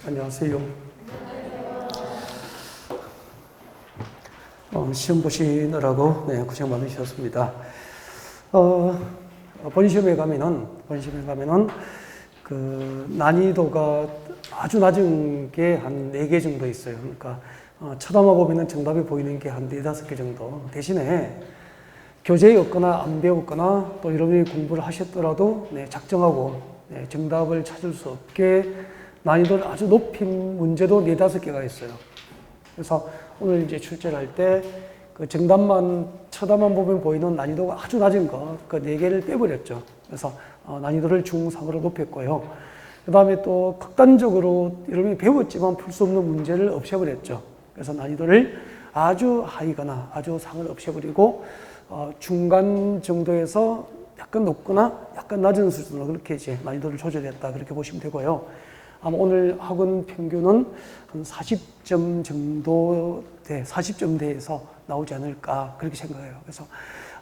안녕하세요. 시험 보시느라고 고생 많으셨습니다. 본 시험에 가면은 그 난이도가 아주 낮은 게 한 4개 정도 있어요. 그러니까 쳐다만 보면은 정답이 보이는 게 한 4-5개 정도. 대신에 교재에 없거나 안 배웠거나 또 여러분이 공부를 하셨더라도 작정하고 정답을 찾을 수 없게 난이도를 아주 높인 문제도 4-5개가 있어요. 그래서 오늘 이제 출제를 할 때 그 정답만 쳐다만 보면 보이는 난이도가 아주 낮은 거, 그 4개를 빼버렸죠. 그래서 난이도를 중상으로 높였고요. 그 다음에 또 극단적으로 여러분이 배웠지만 풀 수 없는 문제를 없애버렸죠. 그래서 난이도를 아주 하이거나 아주 상을 없애버리고 중간 정도에서 약간 높거나 약간 낮은 수준으로 그렇게 이제 난이도를 조절했다, 그렇게 보시면 되고요. 아마 오늘 학원 평균은 한 40점 정도, 40점대에서 나오지 않을까, 그렇게 생각해요. 그래서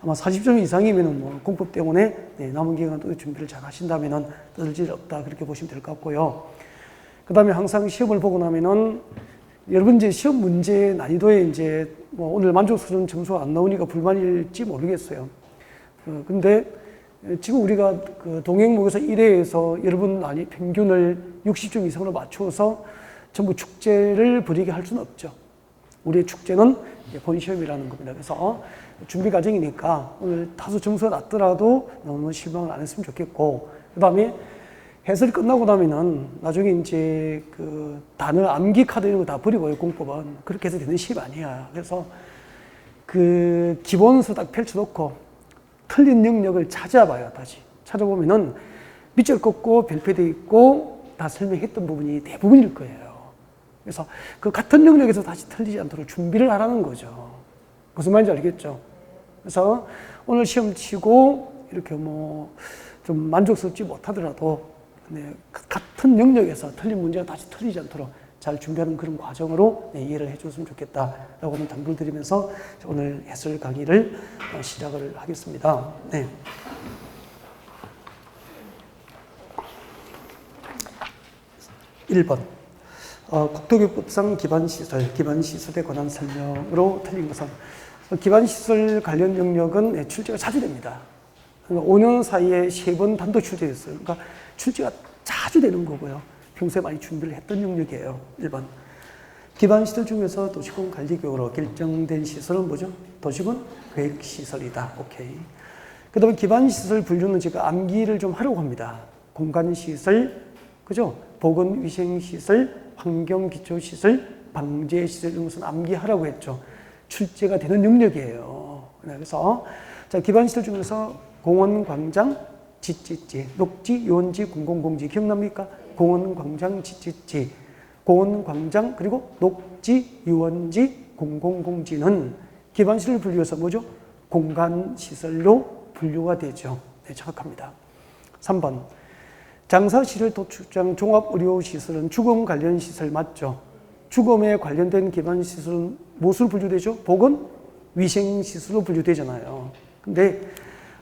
아마 40점 이상이면은 뭐 공법 때문에 남은 기간 또 준비를 잘 하신다면은 떠들 일 없다, 그렇게 보시면 될 것 같고요. 그 다음에 항상 시험을 보고 나면은 여러분 이제 시험 문제 난이도에 이제 뭐 오늘 만족스러운 점수가 안 나오니까 불만일지 모르겠어요. 근데 지금 우리가 그 동행목에서 1회에서 여러분 평균을 60점 이상으로 맞추어서 전부 축제를 벌이게 할 수는 없죠. 우리의 축제는 본 시험이라는 겁니다. 그래서 준비 과정이니까 오늘 다소 점수가 낮더라도 너무 실망을 안 했으면 좋겠고, 그 다음에 해설이 끝나고 나면은 나중에 이제 그 단어 암기 카드 이런 거 다 버리고요. 공법은 그렇게 해서 되는 시험이 아니야. 그래서 그 기본서 딱 펼쳐놓고 틀린 영역을 찾아봐요. 다시 찾아보면은 밑줄 긋고 별표되어 있고 다 설명했던 부분이 대부분일 거예요. 그래서 그 같은 영역에서 다시 틀리지 않도록 준비를 하라는 거죠. 무슨 말인지 알겠죠? 그래서 오늘 시험 치고 이렇게 뭐 좀 만족스럽지 못하더라도 같은 영역에서 틀린 문제가 다시 틀리지 않도록 잘 준비하는 그런 과정으로 이해를 해줬으면 좋겠다라고 하는 당부를 드리면서 오늘 해설 강의를 시작을 하겠습니다. 1번. 국토교육법상 기반시설에 관한 설명으로 틀린 것은, 기반시설 관련 영역은 출제가 자주 됩니다. 그러니까 5년 사이에 3번 단독 출제됐어요. 그러니까 출제가 자주 되는 거고요. 평소에 많이 준비를 했던 영역이에요. 1번. 기반시설 중에서 도시군 관리교육으로 결정된 시설은 뭐죠? 도시군 계획시설이다. 오케이. 그 다음에 기반시설 분류는 제가 암기를 좀 하려고 합니다. 공간시설, 그죠? 보건위생시설, 환경기초시설, 방제시설 이런 것은 암기하라고 했죠. 출제가 되는 영역이에요. 그래서 자, 기반시설 중에서 공원, 광장, 지찌찌, 녹지, 유원지, 공공공지 기억납니까? 공원, 광장, 지찌찌, 공원, 광장, 그리고 녹지, 유원지, 공공공지는 기반시설 분류해서 뭐죠? 공간시설로 분류가 되죠. 네, 정확합니다. 3번. 장사시설, 도축장, 종합의료시설은 주거 관련 시설 맞죠? 주거에 관련된 기반시설은 무엇으로 분류되죠? 보건, 위생시설로 분류되잖아요. 근데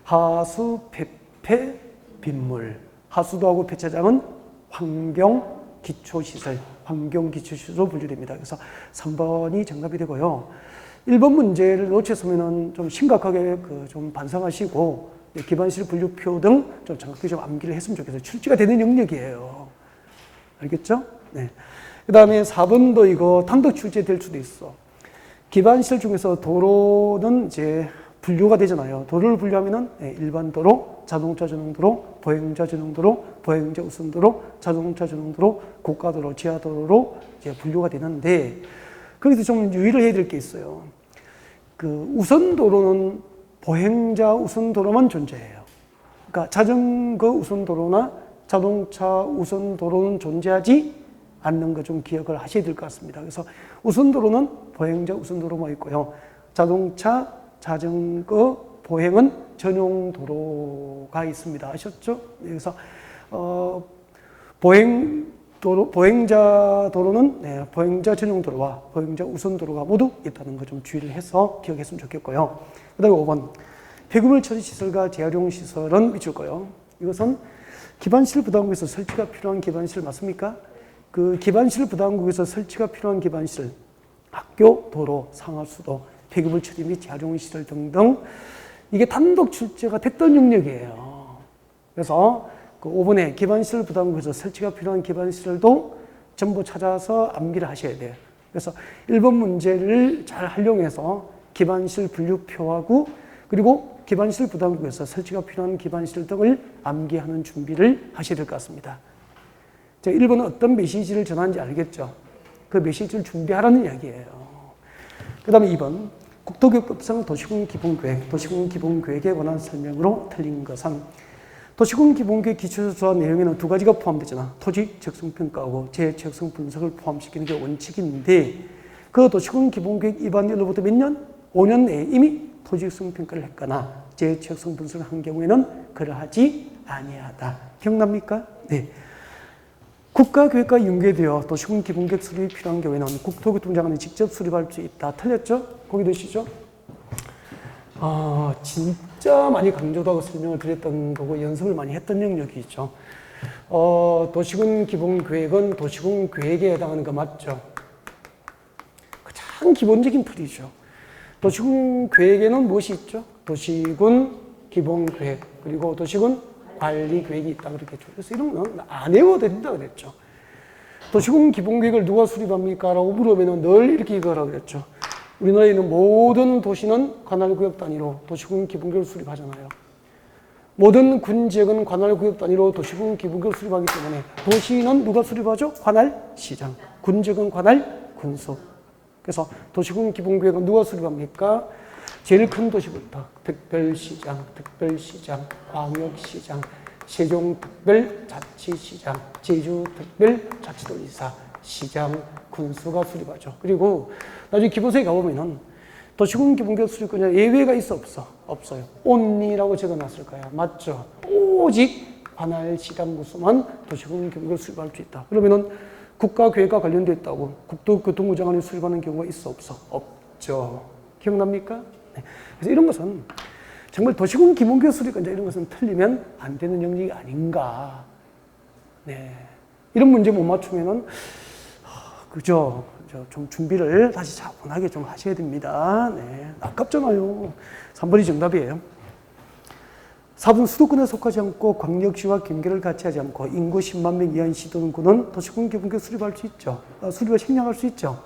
하수, 폐폐, 빗물, 하수도하고 폐차장은 환경기초시설, 환경기초시설로 분류됩니다. 그래서 3번이 정답이 되고요. 1번 문제를 놓쳤으면 좀 심각하게 좀 반성하시고 기반시설 분류표 등 좀 정확히 좀 암기를 했으면 좋겠어요. 출제가 되는 영역이에요. 알겠죠? 네. 그 다음에 4번도 이거 단독 출제될 수도 있어. 기반시설 중에서 도로는 이제 분류가 되잖아요. 도로를 분류하면은 일반 도로, 자동차 전용도로, 보행자 전용도로, 보행자 우선도로, 자동차 전용도로, 고가도로, 지하도로로 이제 분류가 되는데, 거기서 좀 유의를 해야 될 게 있어요. 그 우선도로는 보행자 우선도로만 존재해요. 그러니까 자전거 우선도로나 자동차 우선도로는 존재하지 않는 거 좀 기억을 하셔야 될 것 같습니다. 그래서 우선도로는 보행자 우선도로만 있고요. 자동차, 자전거, 보행은 전용 도로가 있습니다. 아셨죠? 그래서 보행자 도로는 보행자 전용 도로와 보행자 우선 도로가 모두 있다는 거 좀 주의를 해서 기억했으면 좋겠고요. 그다음에 5번. 폐기물 처리 시설과 재활용 시설은 밑줄 거요. 이것은 기반시설 부담금에서 설치가 필요한 기반시설 맞습니까? 그 기반시설 부담국에서 설치가 필요한 기반시설, 학교, 도로, 상하수도, 폐기물 처리 및 재활용시설 등등 이게 단독 출제가 됐던 영역이에요. 그래서 그 5번에 기반시설 부담국에서 설치가 필요한 기반시설도 전부 찾아서 암기를 하셔야 돼요. 그래서 1번 문제를 잘 활용해서 기반시설 분류표하고 그리고 기반시설 부담국에서 설치가 필요한 기반시설 등을 암기하는 준비를 하셔야 될 것 같습니다. 제가 1번은 어떤 메시지를 전하는지 알겠죠? 그 메시지를 준비하라는 이야기예요. 그 다음에 2번 국토교육법상 도시군 기본계획, 도시군 기본계획에 관한 설명으로 틀린 것은 도시군 기본계획 기초조사 내용에는 두 가지가 포함되잖아. 토지 적성평가하고 재적성 분석을 포함시키는 게 원칙인데 그 도시군 기본계획 위반일로부터 몇 년? 5년 내에 이미 토지 적성 평가를 했거나 재적성 분석을 한 경우에는 그러하지 아니하다. 기억납니까? 네. 국가계획과 연계되어 도시군 기본계획 수립이 필요한 경우에는 국토교통장관이 직접 수립할 수 있다. 틀렸죠? 거기 드시죠? 진짜 많이 강조하고 설명을 드렸던 거고 연습을 많이 했던 영역이 있죠. 도시군 기본계획은 도시군 계획에 해당하는 거 맞죠? 가장 기본적인 틀이죠. 도시군 계획에는 무엇이 있죠? 도시군 기본계획 그리고 도시군 관리계획이 있다 그렇게 했죠. 그래서 이런 거는 안 외워도 된다 그랬죠. 도시군 기본계획을 누가 수립합니까? 라고 물으면 늘 이렇게 이거라고 그랬죠. 우리나라에 있는 모든 도시는 관할구역 단위로 도시군 기본계획을 수립하잖아요. 모든 군지역은 관할구역 단위로 도시군 기본계획을 수립하기 때문에 도시는 누가 수립하죠? 관할시장. 군지역은 관할군수. 그래서 도시군 기본계획은 누가 수립합니까? 제일 큰 도시부터 특별시장, 광역시장, 세종특별자치시장, 제주특별자치도지사, 시장, 군수가 수립하죠. 그리고 나중에 기본서에 가보면은 도시군 기본계획 수립권자 예외가 있어 없어? 없어요. only라고 적어놨을 거예요. 맞죠? 오직 관할시장구수만 도시군 기본계획을 수립할 수 있다. 그러면은 국가계획과 관련돼 있다고 국토교통부 장관이 수립하는 경우가 있어 없어? 없죠. 기억납니까? 네. 그래서 이런 것은 정말 도시군 기본계획 수립권자 이런 것은 틀리면 안 되는 영역이 아닌가. 네. 이런 문제 못 맞추면은 그죠? 좀 준비를 다시 차분하게 좀 하셔야 됩니다. 네. 아깝잖아요. 3번이 정답이에요. 4번 수도권에 속하지 않고 광역시와 경계를 같이 하지 않고 인구 10만 명 이하인 시도군은 도시군 기본계획 수립할 수 있죠. 수립을 생략할 수 있죠.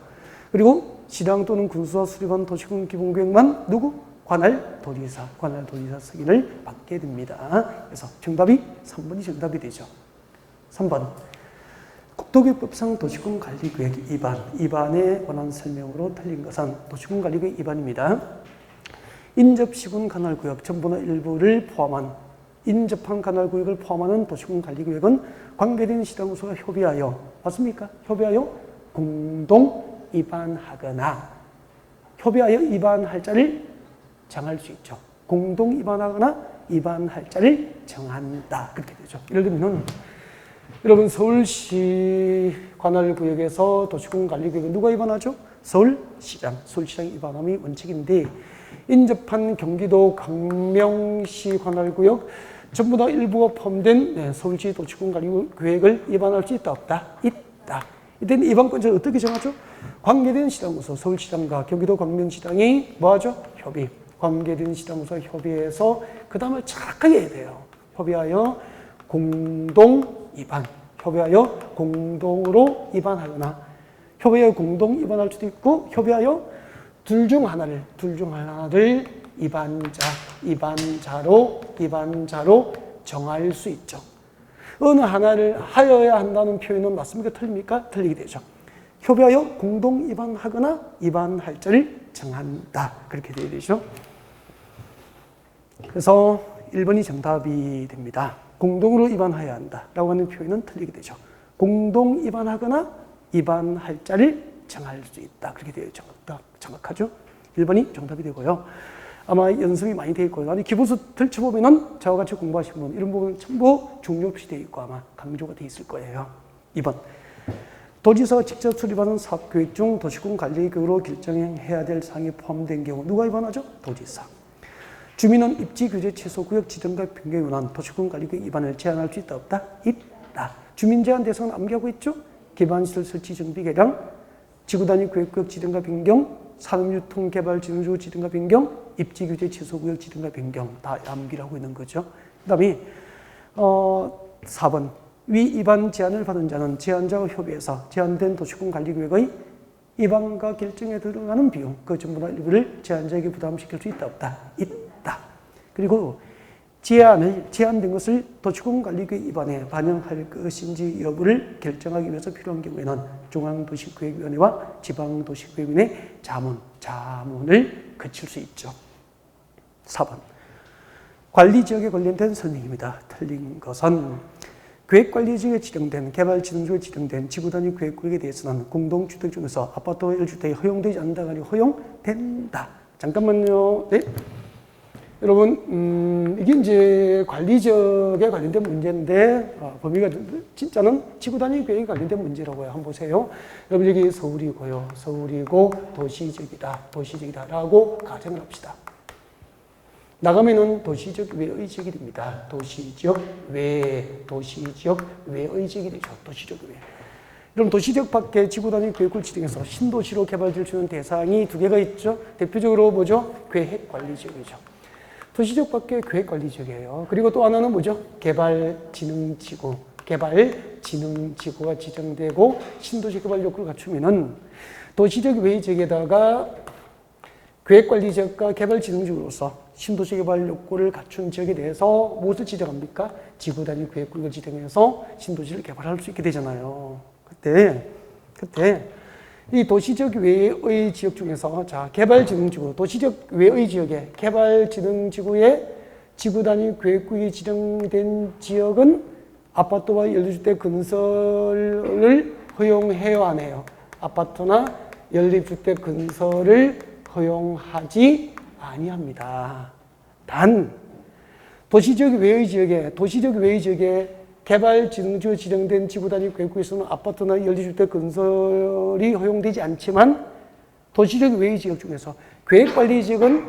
그리고 시당 또는 군수와 수립한 도시군 기본계획만 누구? 관할도지사 승인을 받게 됩니다. 그래서 정답이 3번이 정답이 되죠. 3번. 국토교육법상 도시군 관리계획 위반에 관한 설명으로 틀린 것은 도시군 관리계획 위반입니다. 인접시군 관할구역 전부나 일부를 포함한 인접한 관할구역을 포함하는 도시군 관리계획은 관계된 시당구수가 협의하여 맞습니까? 협의하여 공동 위반하거나 협의하여 위반할 자를 정할 수 있죠. 공동 위반하거나 위반할 자를 정한다. 그렇게 되죠. 예를 들면 여러분 서울시 관할구역에서 도시군 관리계획은 누가 위반하죠? 서울시장이 위반함이 원칙인데 인접한 경기도 광명시 관할구역 전부 다 일부가 포함된 서울시 도시군 관리계획을 위반할 수 있다 없다? 있다. 이때는 위반권자를 어떻게 정하죠? 관계된 시당구수 서울시장과 경기도 광명시장이 뭐하죠? 협의. 관계된 시당구수와 협의해서 그 다음에 정확하게 해야 돼요. 협의하여 공동 위반, 협의하여 공동으로 위반하거나 협의하여 공동 위반할 수도 있고 협의하여 둘 중 하나를 위반자로 정할 수 있죠. 어느 하나를 하여야 한다는 표현은 맞습니까? 틀립니까? 틀리게 되죠. 협의하여 공동 위반하거나 위반할 자를 정한다. 그렇게 되어야 되죠. 그래서 1번이 정답이 됩니다. 공동으로 위반해야 한다라고 하는 표현은 틀리게 되죠. 공동 위반하거나 위반할 자를 정할 수 있다. 그렇게 되어 정확하죠? 1번이 정답이 되고요. 아마 연습이 많이 되어 있고요. 아니 기본서 펼쳐보면은 저와 같이 공부하신 분 이런 부분 전부 중요 없이 되어 있고 아마 강조가 되어 있을 거예요. 2번. 도지사가 직접 수립하는 사업계획 중 도시군 관리계획으로 결정해야 될 사항이 포함된 경우 누가 위반하죠? 도지사. 주민은 입지 규제 취소 구역 지정과 변경에 관한 도시군 관리계획 위반을 제한할 수 있다 없다? 있다. 주민 제한 대상은 암기하고 있죠? 기반시설 설치 정비 개량, 지구단위 계획구역 지정과 변경, 산업유통개발진흥지구 지정과 변경, 입지규제 취소구역 지정과 변경 다 암기라고 있는 거죠. 그 다음에 4번 위 입안 제안을 받은 자는 제안자와 협의해서 제안된 도시군 관리계획의 입안과 결정에 들어가는 비용 그 전부나 일부를 제안자에게 부담시킬 수 있다 없다? 있다. 그리고 제안된 것을 도시군 관리계획 입안에 반영할 것인지 여부를 결정하기 위해서 필요한 경우에는 중앙도시계획위원회와 지방도시계획위원회 자문을 거칠 수 있죠. 4번 관리지역에 관련된 설명입니다. 틀린 것은 계획관리지역에 지정된 개발진흥지구에 지정된 지구단위 계획구역에 대해서는 공동주택 중에서 아파트와 1주택이 허용되지 않는다가 아니고 허용된다. 잠깐만요. 네. 여러분, 이게 이제 관리지역에 관련된 문제인데, 범위가 진짜는 지구단위 계획에 관련된 문제라고요. 한번 보세요. 여러분, 여기 서울이고요. 서울이고 도시지역이다라고 가정을 합시다. 나가면은 도시지역 외의 지역이 됩니다. 도시지역 외의 지역이 되죠. 도시지역 외. 그럼 도시지역 밖에 지구단위 계획을 지정해서 신도시로 개발될 수 있는 대상이 두 개가 있죠. 대표적으로 뭐죠? 계획관리지역이죠. 도시지역 밖에 계획관리지역이에요. 그리고 또 하나는 뭐죠? 개발진흥지구가 지정되고 신도시 개발 요건을 갖추면은 도시지역 외의 지역에다가 계획관리지역과 개발진흥지구로서 신도시 개발 요건을 갖춘 지역에 대해서 무엇을 지정합니까? 지구단위 계획구역을 지정해서 신도시를 개발할 수 있게 되잖아요. 그때 이 도시지역 외의 지역 중에서 개발진흥지구, 도시지역 외의 지역에 개발진흥지구에 지구단위 계획구역이 지정된 지역은 아파트와 연립주택 건설을 허용해요, 안 해요? 아파트나 연립주택 건설을 허용하지 아니합니다. 단 도시지역 외의 지역에 개발진흥지구 지정된 지구단위 계획구에서는 아파트나 연립주택 건설이 허용되지 않지만 도시지역 외의 지역 중에서 계획관리지역은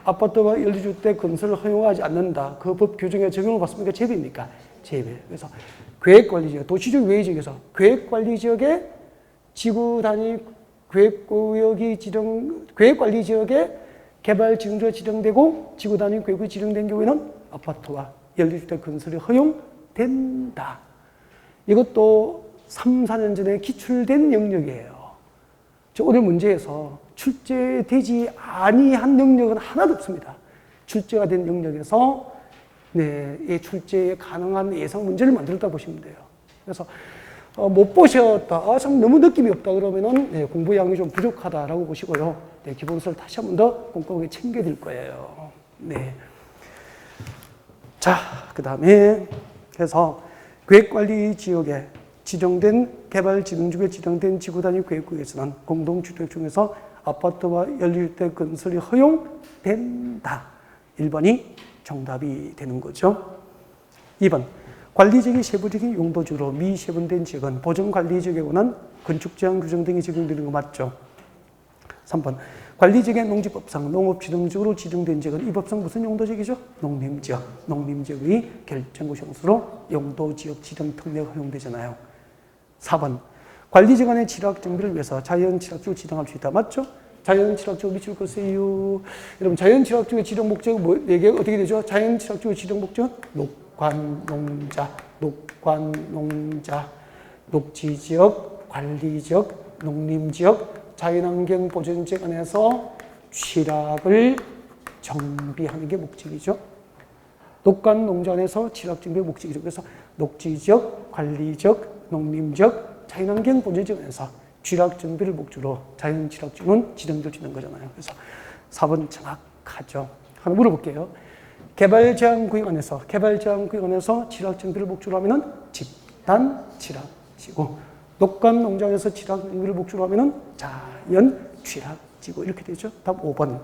아파트와 연립주택 건설을 허용하지 않는다. 그 법 규정에 적용을 받습니까? 제외입니까? 제외. 그래서 계획관리지역, 도시지역 외의 지역에서 계획관리지역에 지구단위 계획관리지역에 개발진흥지구가 지정되고 지구단위 계획이 지정된 경우에는 아파트와 연립주택 건설이 허용된다. 이것도 3, 4년 전에 기출된 영역이에요. 오늘 문제에서 출제되지 아니한 영역은 하나도 없습니다. 출제가 된 영역에서 출제에 가능한 예상 문제를 만들었다 보시면 돼요. 그래서 못 보셨다, 참 너무 느낌이 없다 그러면은 공부 양이 좀 부족하다라고 보시고요. 기본서를 다시 한 번 더 꼼꼼하게 챙겨드릴 거예요. 자, 그 다음에 그래서 계획관리지역에 지정된 개발진흥지구에 지정된 지구단위 계획구역에서는 공동주택 중에서 아파트와 연립주택 건설이 허용된다. 1번이 정답이 되는 거죠. 2번 관리지역이 세부적인 용도지구로 미세분된 지역은 보전관리지역에 관한 건축제한 규정 등이 적용되는 거 맞죠? 3번 관리지역의 농지법상 농업지정지구로 지정된 지역은 이 법상 무슨 용도지역이죠? 농림지역. 농림지역의 결정구성수로 용도지역 지정 특례가 허용되잖아요. 4번 관리지역 안의 지락정비를 위해서 자연지락지구 지정할 수 있다. 맞죠? 자연지락지구 미칠 것이요. 여러분 자연지락지구의 지정 목적은 이게 어떻게 되죠? 자연지락지구의 지정 목적은 녹관농자, 녹지지역, 관리지역, 농림지역, 자연환경 보전지역 안에서 취락을 정비하는 게 목적이죠. 녹관농자 안에서 취락 정비의 목적이죠. 그래서 녹지지역, 관리지역, 농림지역, 자연환경 보전지역 안에서 취락 정비를 목적으로 자연 취락지구는 지정될 수 있는 거잖아요. 그래서 4번 정확하죠. 하나 물어볼게요. 개발제한구역 안에서 취락 정비를 목적으로 하면은 집단 취락지구. 녹관농장에서 취락 정비를 목적으로 하면은 자연 취락지구 이렇게 되죠. 다음 5번.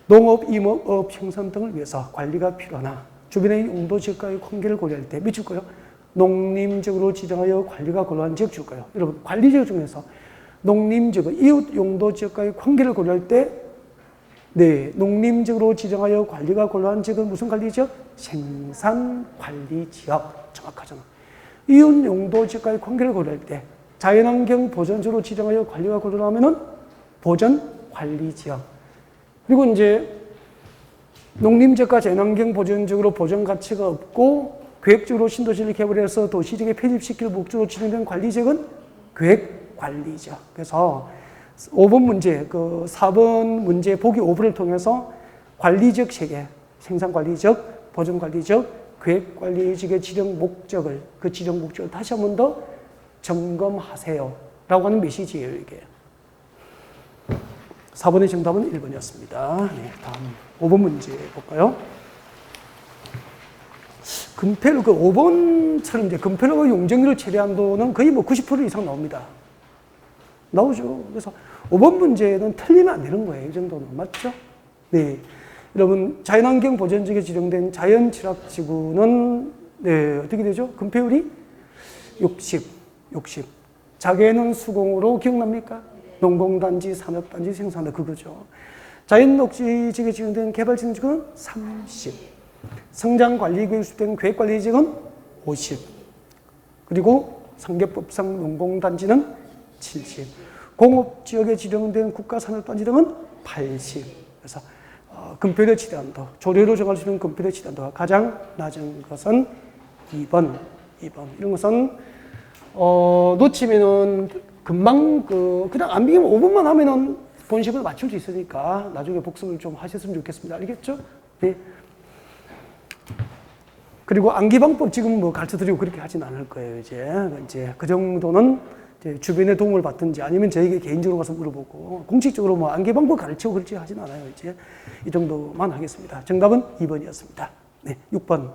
농업, 임업업 형성 등을 위해서 관리가 필요하나 주변의 용도지역과의 관계를 고려할 때 미칠 거요. 농림지역으로 지정하여 관리가 곤란한 지역 줄까요? 여러분 관리지역 중에서 농림지역, 이웃 용도지역과의 관계를 고려할 때 농림지역으로 지정하여 관리가 곤란한 지역은 무슨 관리지역? 생산관리지역. 정확하잖아. 이웃 용도지역과의 관계를 고려할 때 자연환경 보전지로 지정하여 관리가 고도하면은 보전관리지역. 그리고 이제 농림지역과 자연환경 보전지역으로 보전 가치가 없고 계획적으로 신도시를 개발해서 도시지역에 편입시킬 목적으로 지정된 관리지역은 계획관리지역. 그래서 5번 문제, 그 4번 문제 보기 5번을 통해서 관리지역 3개, 생산관리지역, 보전관리지역, 계획관리지역의 지정 목적을, 그 지정 목적을 다시 한 번 더 점검하세요. 라고 하는 메시지예요, 이게. 4번의 정답은 1번이었습니다. 네, 다음 5번 문제 볼까요? 금패로 그 5번처럼 이제 금패로가 용적률을 최대한도는 거의 뭐 90% 이상 나옵니다. 나오죠. 그래서 5번 문제는 틀리면 안 되는 거예요. 이 정도는. 맞죠? 네. 여러분, 자연환경 보전지역에 지정된 자연취락지구는, 네, 어떻게 되죠? 금패율이 60. 자개는 수공으로 기억납니까? 농공단지, 산업단지, 생산단, 그거죠. 자연녹지지역에 지정된 개발진지구는 30. 성장관리구역에 수립된 계획관리지역은 50. 그리고 상계법상 농공단지는 70. 공업지역에 지정된 국가산업단지 등은 80. 그래서 금표대 치대한도, 조례로 정할 수 있는 금표대 치대한도가 가장 낮은 것은 2번. 이런 것은 놓치면은 금방 그냥 안 비기면 5분만 하면은 본식을 맞출 수 있으니까 나중에 복습을 좀 하셨으면 좋겠습니다. 알겠죠? 네. 그리고 암기방법 지금 뭐 가르쳐 드리고 그렇게 하진 않을 거예요, 이제 그 정도는 이제 주변의 도움을 받든지 아니면 저에게 개인적으로 가서 물어보고 공식적으로 뭐 암기방법 가르치고 그렇지 하진 않아요, 이제. 이 정도만 하겠습니다. 정답은 2번이었습니다. 네, 6번.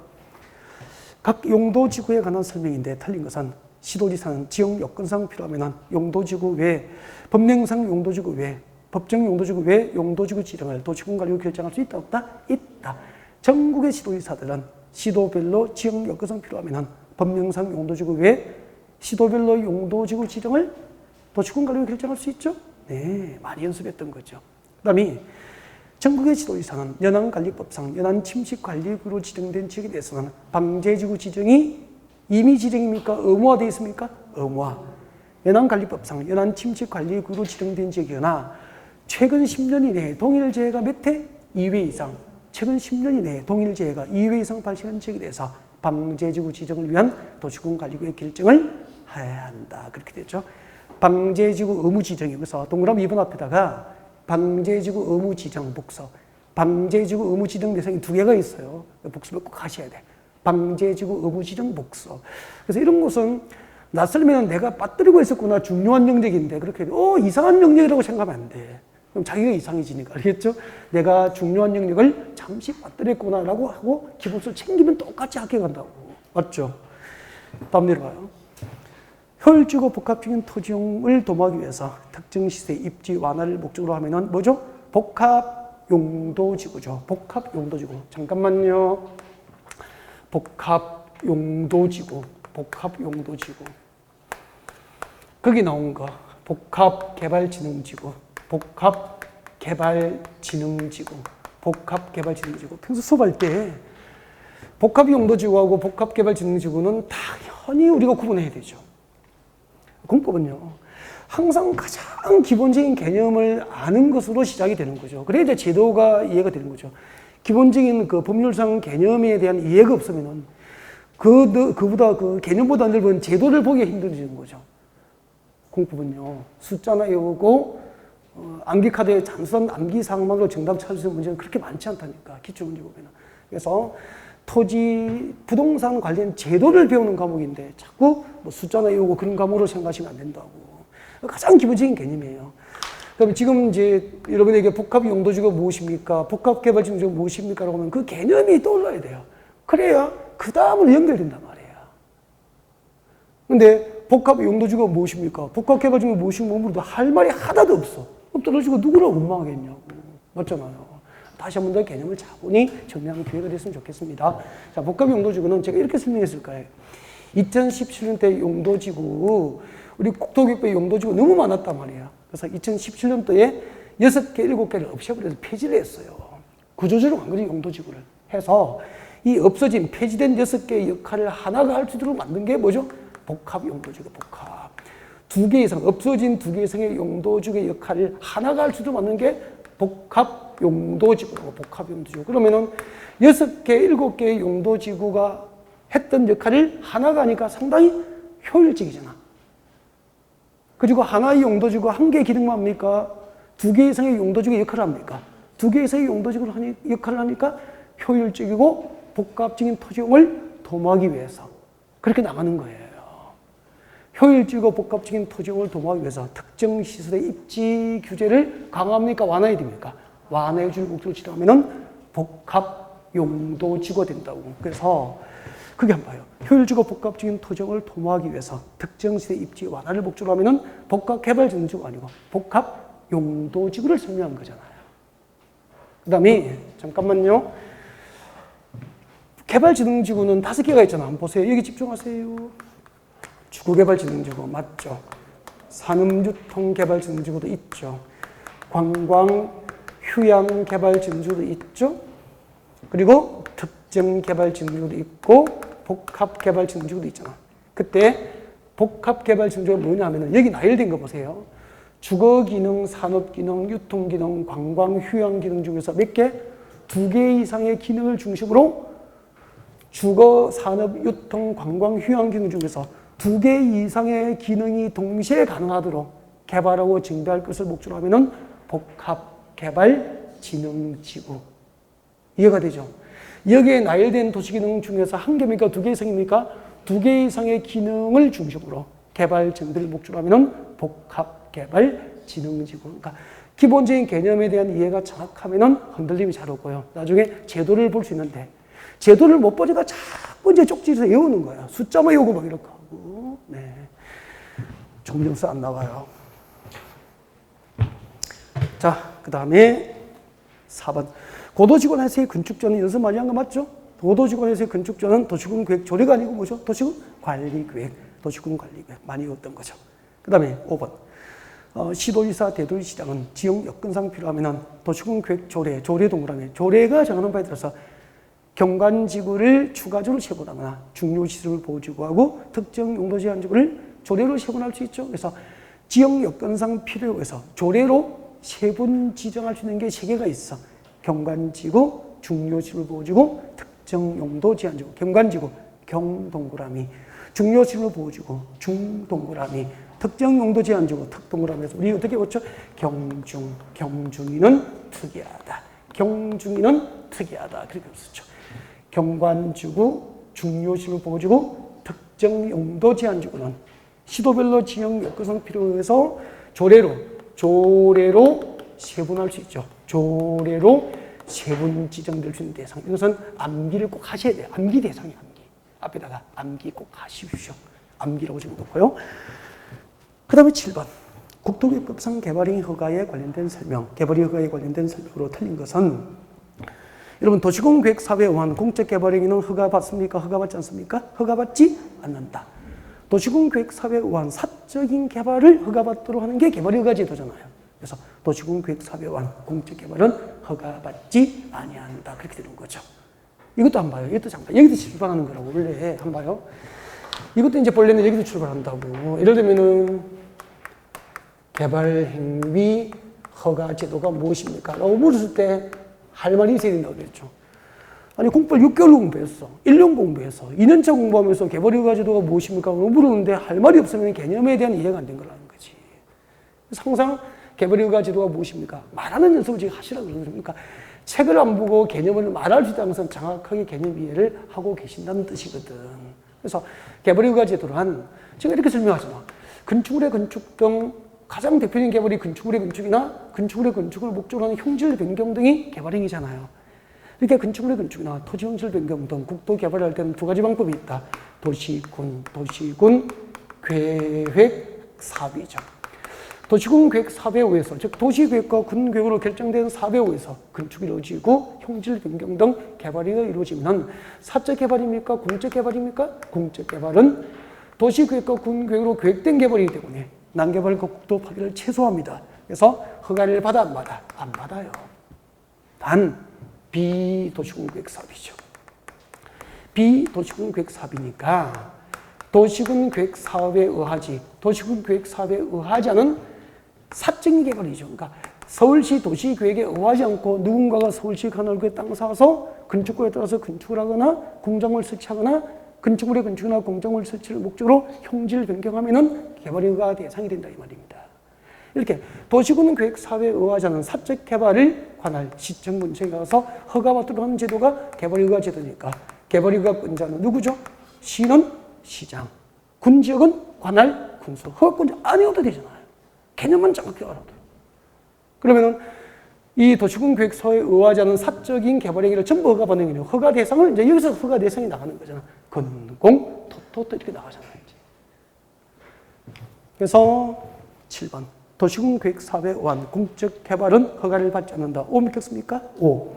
각 용도지구에 관한 설명인데 틀린 것은 시도지사는 지역 여건상 필요하면 용도지구 외, 법령상 용도지구 외, 법정 용도지구 외 용도지구 지정을 도시군 관리로 결정할 수 있다, 없다? 있다. 전국의 시도지사들은 시도별로 지역 여건상 필요하면 법령상 용도지구 외 시도별로 용도지구 지정을 도시군 관리로 결정할 수 있죠? 네, 많이 연습했던 거죠. 그 다음에 전국의 지도지사는 연안관리법상 연안침식관리구로 지정된 지역에 대해서는 방제지구 지정이 임의 지정입니까? 의무화되어 있습니까? 의무화. 연안관리법상 연안침식관리구로 지정된 지역이거나 최근 10년 이내에 동일재해가 몇 회? 2회 이상. 최근 10년 이내에 동일재해가 2회 이상 발생한 지역에 대해서 방제지구 지정을 위한 도시군 관리구의 결정을 해야 한다. 그렇게 되죠. 방제지구 의무 지정이, 그래서 동그라미 2번 앞에다가 방제지구 의무 지정 복서. 방제지구 의무 지정 대상이 2개가 있어요. 복습을 꼭 하셔야 돼. 방제지구 의무 지정 복서. 그래서 이런 것은 낯설면 내가 빠뜨리고 있었구나, 중요한 영역인데 그렇게 이상한 영역이라고 생각하면 안 돼. 그럼 자기가 이상해지니까. 알겠죠? 내가 중요한 영역을 잠시 빠뜨렸구나라고 하고 기본수를 챙기면 똑같이 합격한다고. 맞죠? 다음 내려가요. 효율적이고 복합적인 토지용을 도모하기 위해서 특정 시세 입지 완화를 목적으로 하면은 뭐죠? 복합용도지구죠. 복합용도지구. 잠깐만요. 복합용도지구. 거기 나온 거. 복합개발진흥지구. 평소 수업할 때 복합용도지구하고 복합개발진흥지구는 당연히 우리가 구분해야 되죠. 공법은요, 항상 가장 기본적인 개념을 아는 것으로 시작이 되는 거죠. 그래야 이제 제도가 이해가 되는 거죠. 기본적인 그 법률상 개념에 대한 이해가 없으면은 그보다 그 개념보다 넓은 제도를 보기가 힘들어지는 거죠. 공법은요, 숫자나 외우고 암기카드에 단순한 암기사항만으로 정답 찾을 수 있는 문제는 그렇게 많지 않다니까, 기출문제 보면은. 그래서 토지, 부동산 관련 제도를 배우는 과목인데 자꾸 뭐 숫자나 외우고 그런 과목으로 생각하시면 안 된다고. 가장 기본적인 개념이에요. 그럼 지금 이제 여러분에게 복합용도지구가 무엇입니까? 복합개발지구가 무엇입니까? 라고 하면 그 개념이 떠올라야 돼요. 그래야 그 다음으로 연결된단 말이에요. 근데 복합용도지구가 무엇입니까? 복합개발지구가 무엇입니까? 물어도 할 말이 하나도 없어. 그럼 떨어지고 누구를 원망하겠냐고. 맞잖아요. 다시 한 번 더 개념을 차분히 정리하는 기회가 됐으면 좋겠습니다. 자, 복합용도지구는 제가 이렇게 설명했을 거예요. 2017년대 용도지구, 우리 국토교육부의 용도지구 너무 많았단 말이에요. 그래서 2017년도에 6개, 7개를 없애버려서 폐지를 했어요. 구조적으로 한 거죠, 용도지구를. 해서 이 없어진, 폐지된 6개의 역할을 하나가 할 수 있도록 만든 게 뭐죠? 복합용도지구, 복합. 두 개 이상, 없어진 두 개 이상의 용도지구의 역할을 하나가 할 수도 맞는 게 복합용도지구라고, 복합용도지구. 그러면은 6개, 7개의 용도지구가 했던 역할을 하나가 하니까 상당히 효율적이잖아. 그리고 하나의 용도지구가 한 개의 기능만 합니까? 두 개 이상의 용도지구의 역할을 합니까? 두 개 이상의 용도지구를 역할을 하니까 효율적이고 복합적인 토지용을 도모하기 위해서 그렇게 나가는 거예요. 효율적이고 복합적인 토지용을 도모하기 위해서 특정 시설의 입지 규제를 강화합니까? 완화해야 됩니까? 완화해 줄 목적으로 지정하면은 복합용도지구가 된다고. 그래서 그게 한번 봐요. 효율적이고 복합적인 토지용을 도모하기 위해서 특정 시설의 입지 완화를 목적으로 하면은 복합개발지능지구가 아니고 복합용도지구를 설명한 거잖아요. 그 다음에 잠깐만요. 개발지능지구는 5개가 있잖아. 한번 보세요. 여기 집중하세요. 주거개발지능지구 맞죠? 산업유통개발지능지구도 있죠. 관광휴양개발지능지구도 있죠. 그리고 특정개발지능지구도 있고 복합개발지능지구도 있잖아. 그때 복합개발지능지구가 뭐냐면은 여기 나열된 거 보세요. 주거기능, 산업기능, 유통기능, 관광휴양기능 중에서 몇 개? 2개 이상의 기능을 중심으로 주거, 산업, 유통, 관광, 휴양 기능 중에서 2개 이상의 기능이 동시에 가능하도록 개발하고 증대할 것을 목적으로 하면은 복합개발지능지구. 이해가 되죠? 여기에 나열된 도시기능 중에서 1개입니까? 2개 이상입니까? 2개 이상의 기능을 중심으로 개발 증대를 목적으로 하면은 복합개발지능지구. 그러니까 기본적인 개념에 대한 이해가 정확하면은 흔들림이 잘 오고요. 나중에 제도를 볼 수 있는데 제도를 못 보니까 자꾸 이제 쪽지에서 외우는 거야. 숫자만 외우고 막 이렇게 하고. 네. 정정서 안 나와요. 자, 그 다음에 4번. 고도지구에서의 건축조는 연습 많이 한 거 맞죠? 고도지구에서의 건축조는 도시군 계획 조례가 아니고 뭐죠? 도시군 관리 계획. 도시군 관리 계획. 많이 외웠던 거죠. 그 다음에 5번. 시도지사, 대도시장은 지역 여건상 필요하면 도시군 계획 조례, 조례 동그라미. 조례가 정하는 바에 따라서 경관지구를 추가적으로 세분하거나 중요시설 보호지구하고 특정 용도 제한지구를 조례로 세분할 수 있죠. 그래서 지역 여건상 필요해서 조례로 세분 지정할 수 있는 게 3개가 있어. 경관지구, 중요시설 보호지구, 특정 용도 제한지구. 경관지구, 경동그라미. 중요시설 보호지구, 중동그라미. 특정 용도 제한지구, 특동그라미에서 우리 어떻게 봤죠? 경중이는 특이하다. 경중이는 특이하다. 그렇게 썼죠. 경관지구, 중요시설 보호지구, 특정 용도 제한지구는 시도별로 지역 여건상 필요해서 조례로 세분할 수 있죠. 조례로 세분 지정될 수 있는 대상. 이것은 암기를 꼭 하셔야 돼요. 암기 대상이 암기. 앞에다가 암기 꼭 하십시오. 암기라고 적어놓고요. 그 다음에 7번. 국토교획법상 개발행 허가에 관련된 설명. 개발행 허가에 관련된 설명으로 틀린 것은 여러분 도시공계획사업에 의한 공적개발행위는 허가받습니까? 허가받지 않습니까? 허가받지 않는다. 도시공계획사업에 의한 사적인 개발을 허가받도록 하는 게 개발허가 제도잖아요. 그래서 도시공계획사업에 의한 공적개발은 허가받지 아니한다. 그렇게 되는 거죠. 이것도 한 봐요. 이것도 잠깐 여기서 출발하는 거라고 원래 한 봐요. 이것도 이제 본래는 여기서 출발한다고. 예를 들면은 개발행위 허가 제도가 무엇입니까? 라고 물었을 때 할 말이 있어야 된다고 그랬죠. 아니 공부를 6개월 공부했어. 1년 공부해서 2년차 공부하면서 개발허가 제도가 무엇입니까? 라고 물었는데 할 말이 없으면 개념에 대한 이해가 안 된 거라는 거지. 항상 개발허가 제도가 무엇입니까? 말하는 연습을 지금 하시라고 그러니까 책을 안 보고 개념을 말할 수 있다는 것은 정확하게 개념 이해를 하고 계신다는 뜻이거든. 그래서 개발허가 제도란 제가 이렇게 설명하잖아. 건축물의 건축 등 가장 대표적인 개발이 건축물의 건축이나 건축물의 건축을 목적으로 하는 형질 변경 등이 개발행위잖아요. 이렇게 건축물의 건축이나 토지 형질 변경 등 국토 개발할 때는 2가지 방법이 있다. 도시군 계획 사업이죠. 도시군 계획 사업에 의해서, 즉 도시계획과 군계획으로 결정된 사업에 의해서 건축이 이루어지고 형질 변경 등 개발이 이루어지면 사적 개발입니까? 공적 개발입니까? 공적 개발은 도시계획과 군계획으로 계획된 개발이기 때문에 난개발과 국토 파괴를 최소화합니다. 그래서 허가를 받아 안 받아? 안 받아요. 단 비도시군 계획 사업이죠. 비도시군 계획 사업이니까 도시군 계획 사업에 의하지, 도시군 계획 사업에 의하지 않은 사적인 개발이죠. 그러니까 서울시 도시 계획에 의하지 않고 누군가가 서울시 관할구에 땅 사서 건축구에 따라서 건축을 하거나 공장을 설치하거나 건축물의 건축이나 공장을 설치를 목적으로 형질 변경하면은 개발허가 대상이 된다 이 말입니다. 이렇게 도시군 계획 사업에 의하지 않은 사적 개발을 관할 시청군청에 가서 허가받도록 하는 제도가 개발허가 제도니까 개발허가권자는 누구죠? 시는 시장, 군지역은 관할 군수, 허가권자 아니어도 되잖아요. 개념만 정확히 알아도. 그러면은 이 도시군 계획서에 의하지 않은 사적인 개발 행위를 전부 허가받는 경우 허가 대상을 이제 여기서 허가 대상이 나가는 거잖아. 건공, 토토 이렇게 나가잖아요. 이제. 그래서 7번 도시군 계획 사업에 의한 공적 개발은 허가를 받지 않는다. 오 믿겠습니까? 오.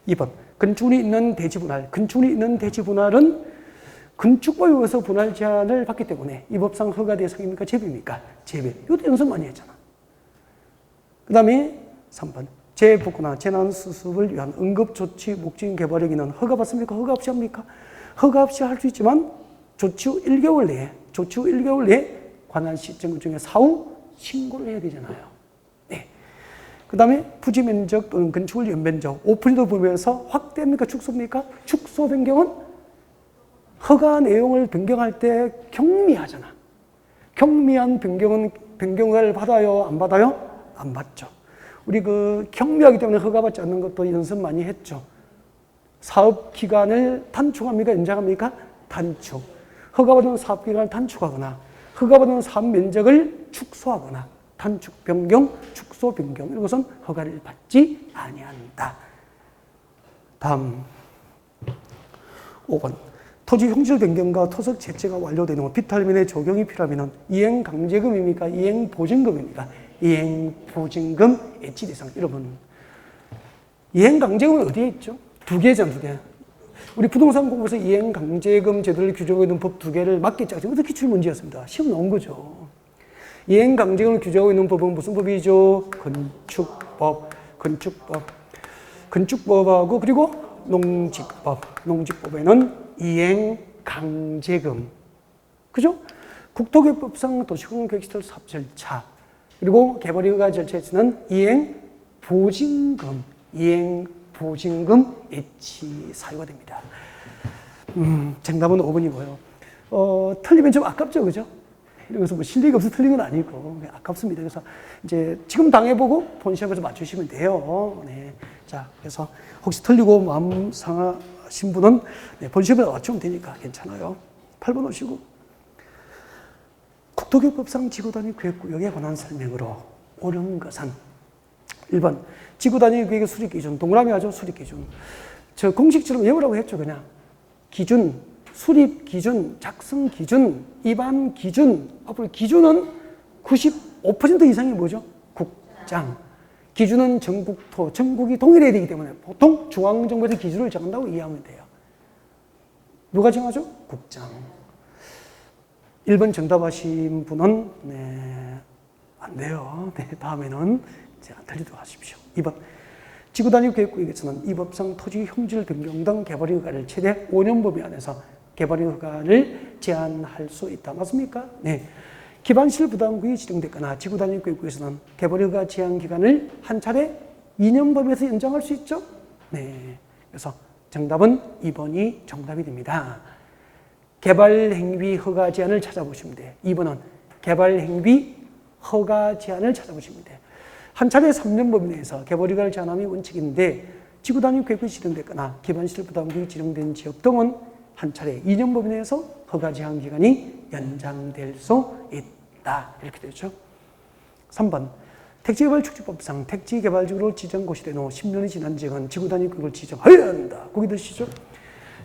2번 건축물이 있는 대지 분할. 건축물이 있는 대지 분할은 건축법에 의해서 분할 제한을 받기 때문에 이 법상 허가 대상입니까? 제비입니까? 제비. 이것도 연습 많이 했잖아. 그 다음에 3번 재복구나 재난수습을 위한 응급조치 목적인 개발 행위는 허가받습니까? 허가 없이 합니까? 허가 없이 할 수 있지만 조치 후 1개월 내에 관할 시청구청에 사후 신고를 해야 되잖아요. 네. 그 다음에 부지 면적 또는 건축물 연면적 5%를 보면서 확대입니까? 축소입니까? 축소 변경은 허가 내용을 변경할 때 경미하잖아. 경미한 변경을 받아요? 안 받아요? 안 받죠. 우리 경미하기 때문에 허가받지 않는 것도 연습 많이 했죠. 사업 기간을 단축합니까? 연장합니까? 단축. 허가받은 사업 기간을 단축하거나 허가받은 사업 면적을 축소하거나 단축 변경, 축소 변경 이것은 허가를 받지 아니한다. 다음 5번 토지 형질 변경과 토석 재체가 완료되는 후 비탈면에 적용이 필요하면 이행 강제금입니까? 이행 보증금입니까? 이행 보증금 애치 대상 여러분 이행 강제금은 어디에 있죠? 두 개잖아, 두 개. 우리 부동산 공부에서 이행 강제금 제도를 규정하고 있는 법 두 개를 맞겠죠. 이것도 기출 문제였습니다. 시험 나온 거죠. 이행 강제금을 규정하고 있는 법은 무슨 법이죠? 건축법하고 그리고 농지법. 농지법에는 이행 강제금, 그죠? 국토개발법상 도시공원계획시설 사업 절차. 그리고 개발허가 절차에서는 이행 보증금 애치 사유가 됩니다. 정답은 5번이고요. 틀리면 좀 아깝죠, 그죠? 그래서 뭐 실력이 없어서 틀린 건 아니고 아깝습니다. 그래서 이제 지금 당해보고 본 시험에서 맞추시면 돼요. 네. 자, 그래서 혹시 틀리고 마음 상하신 분은 본 시험에서 맞추면 되니까 괜찮아요. 8번 오시고. 국토교법상 지구단위 계획구역에 관한 설명으로 옳은 것은 1번 지구단위 계획의 수립기준 동그라미 하죠. 수립기준 저 공식처럼 외우라고 했죠. 그냥 기준, 수립기준, 작성기준, 입안기준 앞으로 기준은 95% 이상이 뭐죠? 국장 기준은 전국토, 전국이 동일해야 되기 때문에 보통 중앙정부에서 기준을 정한다고 이해하면 돼요. 누가 정하죠? 국장. 1번 정답하신 분은 안 돼요. 다음에는 틀리도록 하십시오. 2번 지구단위 계획구역에서는 이 법상 토지 형질 변경 등 개발허가를 최대 5년 범위 안에서 개발허가를 제한할 수 있다. 맞습니까? 네. 기반시설 부담구역이 지정됐거나 지구단위 계획구역에서는 개발허가 제한 기간을 한 차례 2년 범위에서 연장할 수 있죠? 네. 그래서 정답은 2번이 정답이 됩니다. 개발행위 허가 제한을 찾아보시면 돼요. 2번은 개발행위 허가 제한을 찾아보시면 돼요. 한 차례 3년 범위 내에서 개발허가를 제한함이 원칙인데 지구단위 계획이 지정됐거나 기반시설 부담구역이 지정된 지역 등은 한 차례 2년 범위 내에서 허가 제한 기간이 연장될 수 있다. 이렇게 되죠. 3번 택지개발축지법상 택지개발지구로 지정고시 된 후 10년이 지난 지역은 지구단위 계획을 지정해야 한다. 거기 드시죠?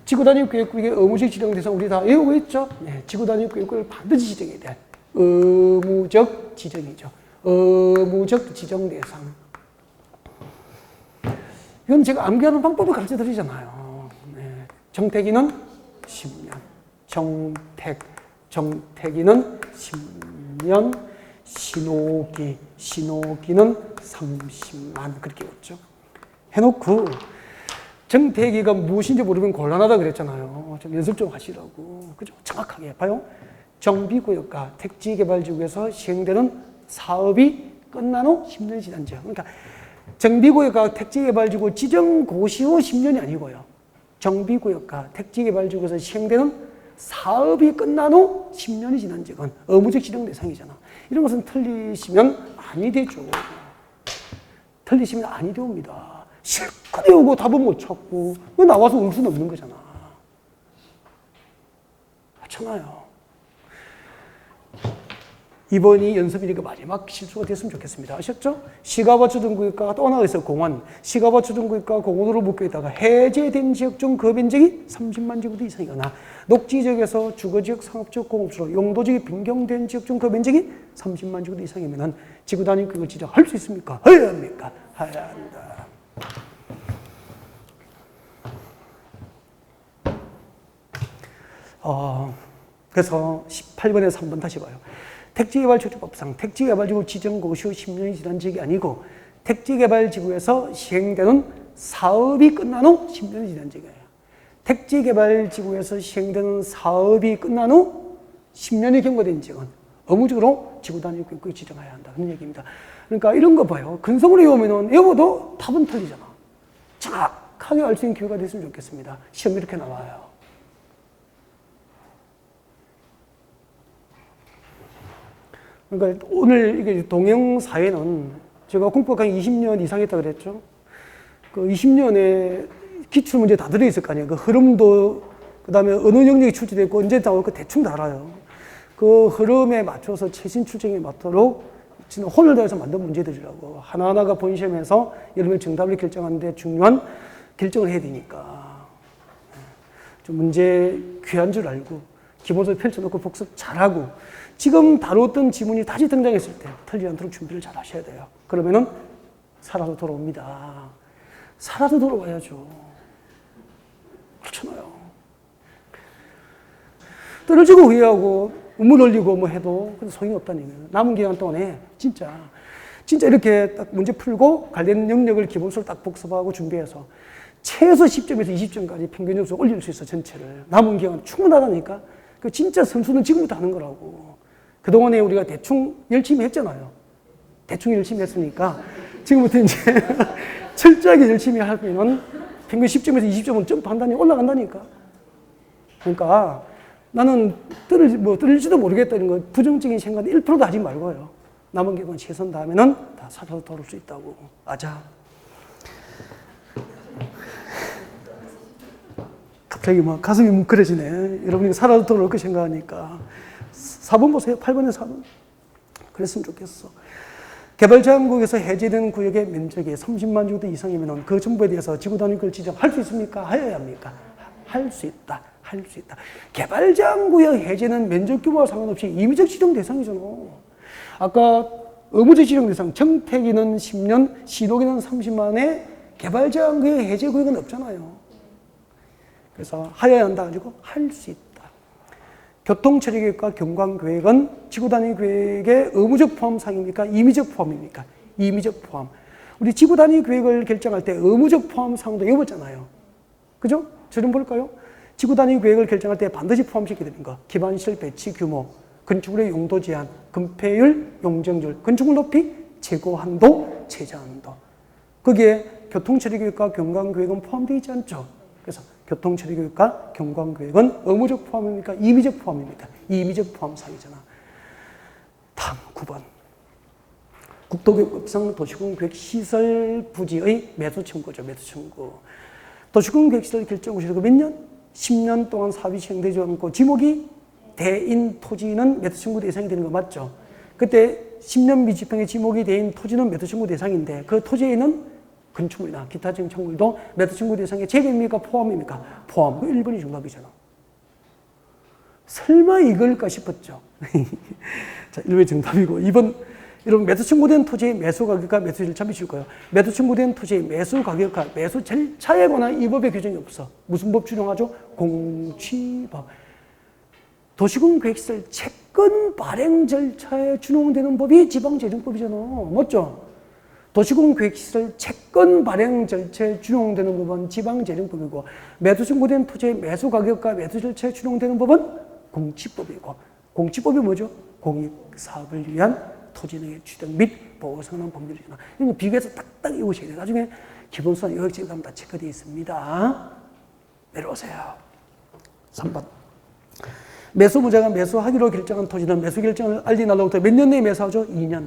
지구단위 계획구역의 의무적 지정 대상 우리 다 외우고 있죠? 네, 지구단위 계획구역을 반드시 지정해야 돼. 의무적 지정이죠. 의무적 지정 대상. 이건 제가 암기하는 방법을 가르쳐 드리잖아요. 네. 정택이는 10년. 정택이는 10년. 신호기는 30만. 그렇게 했죠. 해놓고 정태기가 무엇인지 모르면 곤란하다 그랬잖아요. 좀 연습 좀 하시라고. 그죠? 정확하게 봐요. 정비구역과 택지개발지구에서 시행되는 사업이 끝난 후 10년이 지난 지. 그러니까 정비구역과 택지개발지구 지정 고시 후 10년이 아니고요. 정비구역과 택지개발지구에서 시행되는 사업이 끝난 후 10년이 지난 적은 의무적 지정 대상이잖아. 이런 것은 틀리시면 아니 되죠. 틀리시면 아니 됩니다. 실컷 외우고 답은 못 찾고 왜 나와서 울 수는 없는 거잖아. 그렇잖아요. 이번이 연습이니까 마지막 실수가 됐으면 좋겠습니다. 아셨죠? 시가버초등구역과 또 하나가 있어요. 공원. 시가버초등구역과 공원으로 묶여있다가 해제된 지역 중 그 면적이 30만 제곱미터 이상이거나 녹지지역에서 주거지역, 상업지역, 공업지로 용도지역이 변경된 지역 중 그 면적이 30만 제곱미터 이상이면 지구단위 구역을 지정할 수 있습니까? 해야 합니까? 해야 한다. 그래서 18번에 3번 다시 봐요. 택지개발처주법상 택지개발지구 지정 고시 후 10년이 지난 지역이 아니고 택지개발지구에서 시행되는 사업이 끝난 후 10년이 지난 지역이에요. 택지개발지구에서 시행되는 사업이 끝난 후 10년이 경과된 지역은 의무적으로 지구단위 구역을 지정해야 한다. 그런 얘기입니다. 그러니까 이런 거 봐요. 근성으로 외우면은 외워도 답은 틀리잖아. 정확하게 알 수 있는 기회가 됐으면 좋겠습니다. 시험 이렇게 나와요. 그러니까 오늘 이게 동영사회는 제가 공부 강의 20년 이상 했다 그랬죠. 그 20년에 기출문제 다 들어있을 거 아니에요. 그 흐름도, 그 다음에 어느 영역이 출제됐고 언제 나올 거 대충 다 알아요. 그 흐름에 맞춰서 최신 출제에 맞도록 진짜 혼을 다해서 만든 문제들이라고. 하나하나가 본 시험에서 여러분의 정답을 결정하는데 중요한 결정을 해야 되니까. 좀 문제 귀한 줄 알고, 기본서를 펼쳐놓고 복습 잘하고, 지금 다뤘던 지문이 다시 등장했을 때 틀리지 않도록 준비를 잘 하셔야 돼요. 그러면은 살아서 돌아옵니다. 살아서 돌아와야죠. 그렇잖아요. 떨어지고 후회하고 우물 올리고 뭐 해도 소용이 없다는 얘기예요. 남은 기간 동안에 진짜 이렇게 딱 문제 풀고 관련 영역을 기본서를 딱 복습하고 준비해서 최소 10점에서 20점까지 평균 점수 올릴 수 있어, 전체를. 남은 기간 충분하다니까. 그 진짜 선수는 지금부터 하는 거라고. 그동안에 우리가 대충 열심히 했잖아요. 대충 열심히 했으니까 지금부터 이제 철저하게 열심히 하면 평균 10점에서 20점은 점프한다니, 올라간다니까. 그러니까 나는 떨어질지도 모르겠다는 거, 부정적인 생각은 1%도 하지 말고요. 남은 기간 최선 다하면은 다 살아서 돌아올 수 있다고. 아자. 갑자기 막 가슴이 뭉클해지네. 여러분이 살아서 돌아올 거 생각하니까. 4번 보세요. 8번에 4번. 그랬으면 좋겠어. 개발제한구역에서 해제된 구역의 면적이 30만 제곱미터 이상이면 그 정보에 대해서 지구단위구역을 지정할 수 있습니까? 해야 합니까? 할 수 있다. 할 수 있다. 개발제한구역 해제는 면적 규모와 상관없이 임의적 지정 대상이잖아. 아까 의무적 지정 대상, 정택이는 10년, 신호기는 30만에 개발제한구역 해제구역은 없잖아요. 그래서 하여야 한다 가지고 할 수 있다. 교통처리계획과 경관계획은 지구단위계획의 의무적 포함 사항입니까? 임의적 포함입니까? 임의적 포함. 우리 지구단위계획을 결정할 때 의무적 포함 사항도 외웠잖아요. 그죠? 저 좀 볼까요? 지구단위계획을 결정할 때 반드시 포함시켜야 되는 거. 기반시설 배치 규모, 건축물의 용도 제한, 건폐율, 용적률, 건축물 높이, 재고 한도, 최저 한도. 거기에 교통처리계획과 경관계획은 포함되어 있지 않죠? 그래서 교통처리계획과 경관계획은 의무적 포함입니까? 임의적 포함입니까? 임의적 포함 사항이잖아. 다음 9번. 국토교육법상 도시군계획시설 부지의 매수 청구죠. 매수 청구. 도시군계획시설 결정구시가 몇 년? 10년 동안 사업이 시행되지 않고 지목이 대인 토지는 매수 청구 대상이 되는 거 맞죠? 그때 10년 미지평의 지목이 대인 토지는 매수 청구 대상인데 그 토지에는 건축물이나 기타 청구물도 매수 청구 대상에 제외입니까? 포함입니까? 포함. 그 1번이 정답이잖아. 설마 이걸까 싶었죠. 자, 1번이 정답이고 2번 여러분 매수 청구된 토지의 매수 가격과 매수 절차 미칠 거예요. 매수 청구된 토지의 매수 가격과 매수 절차에 관한 이 법의 규정이 없어. 무슨 법 준용하죠? 공취법. 도시군 계획시설 채권 발행 절차에 준용되는 법이 지방재정법이잖아. 맞죠? 도시공계획시설 채권 발행 절차에 준용되는 법은 지방재정법이고 매도 청구된 토지의 매수 가격과 매수 절차에 준용되는 법은 공치법이고 공치법이 뭐죠? 공익사업을 위한 토지의 취득 및 보호성능 법률을 정한. 이거 비교해서 딱딱 외우셔야 돼요. 나중에 기본수학 요약책에 가면 다 체크되어 있습니다. 내려오세요. 3번. 매수무자가 매수하기로 결정한 토지는 매수 결정을 알린 날로부터 몇 년 내에 매수하죠? 2년.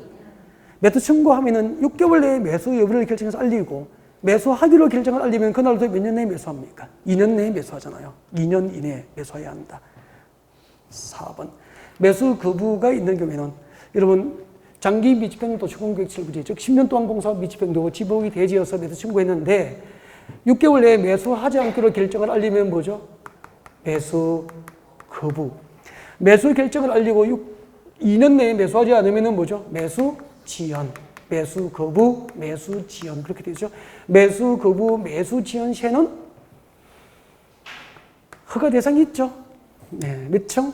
매도 청구하면은 6개월 내에 매수 여부를 결정해서 알리고 매수하기로 결정을 알리면 그날부터 몇 년 내에 매수합니까? 2년 내에 매수하잖아요. 2년 이내에 매수해야 한다. 4번. 매수 거부가 있는 경우에는 여러분 장기 미집행 도시공계획설부지 즉 10년 동안 공사업 미집행되고 지목이 대지어서 매수 청구했는데 6개월 내에 매수하지 않기로 결정을 알리면 뭐죠? 매수 거부. 매수 결정을 알리고 2년 내에 매수하지 않으면 뭐죠? 매수 지연. 매수 거부, 매수 지연. 그렇게 되죠. 매수 거부, 매수 지연 시에는 허가 대상이 있죠. 네, 몇 층?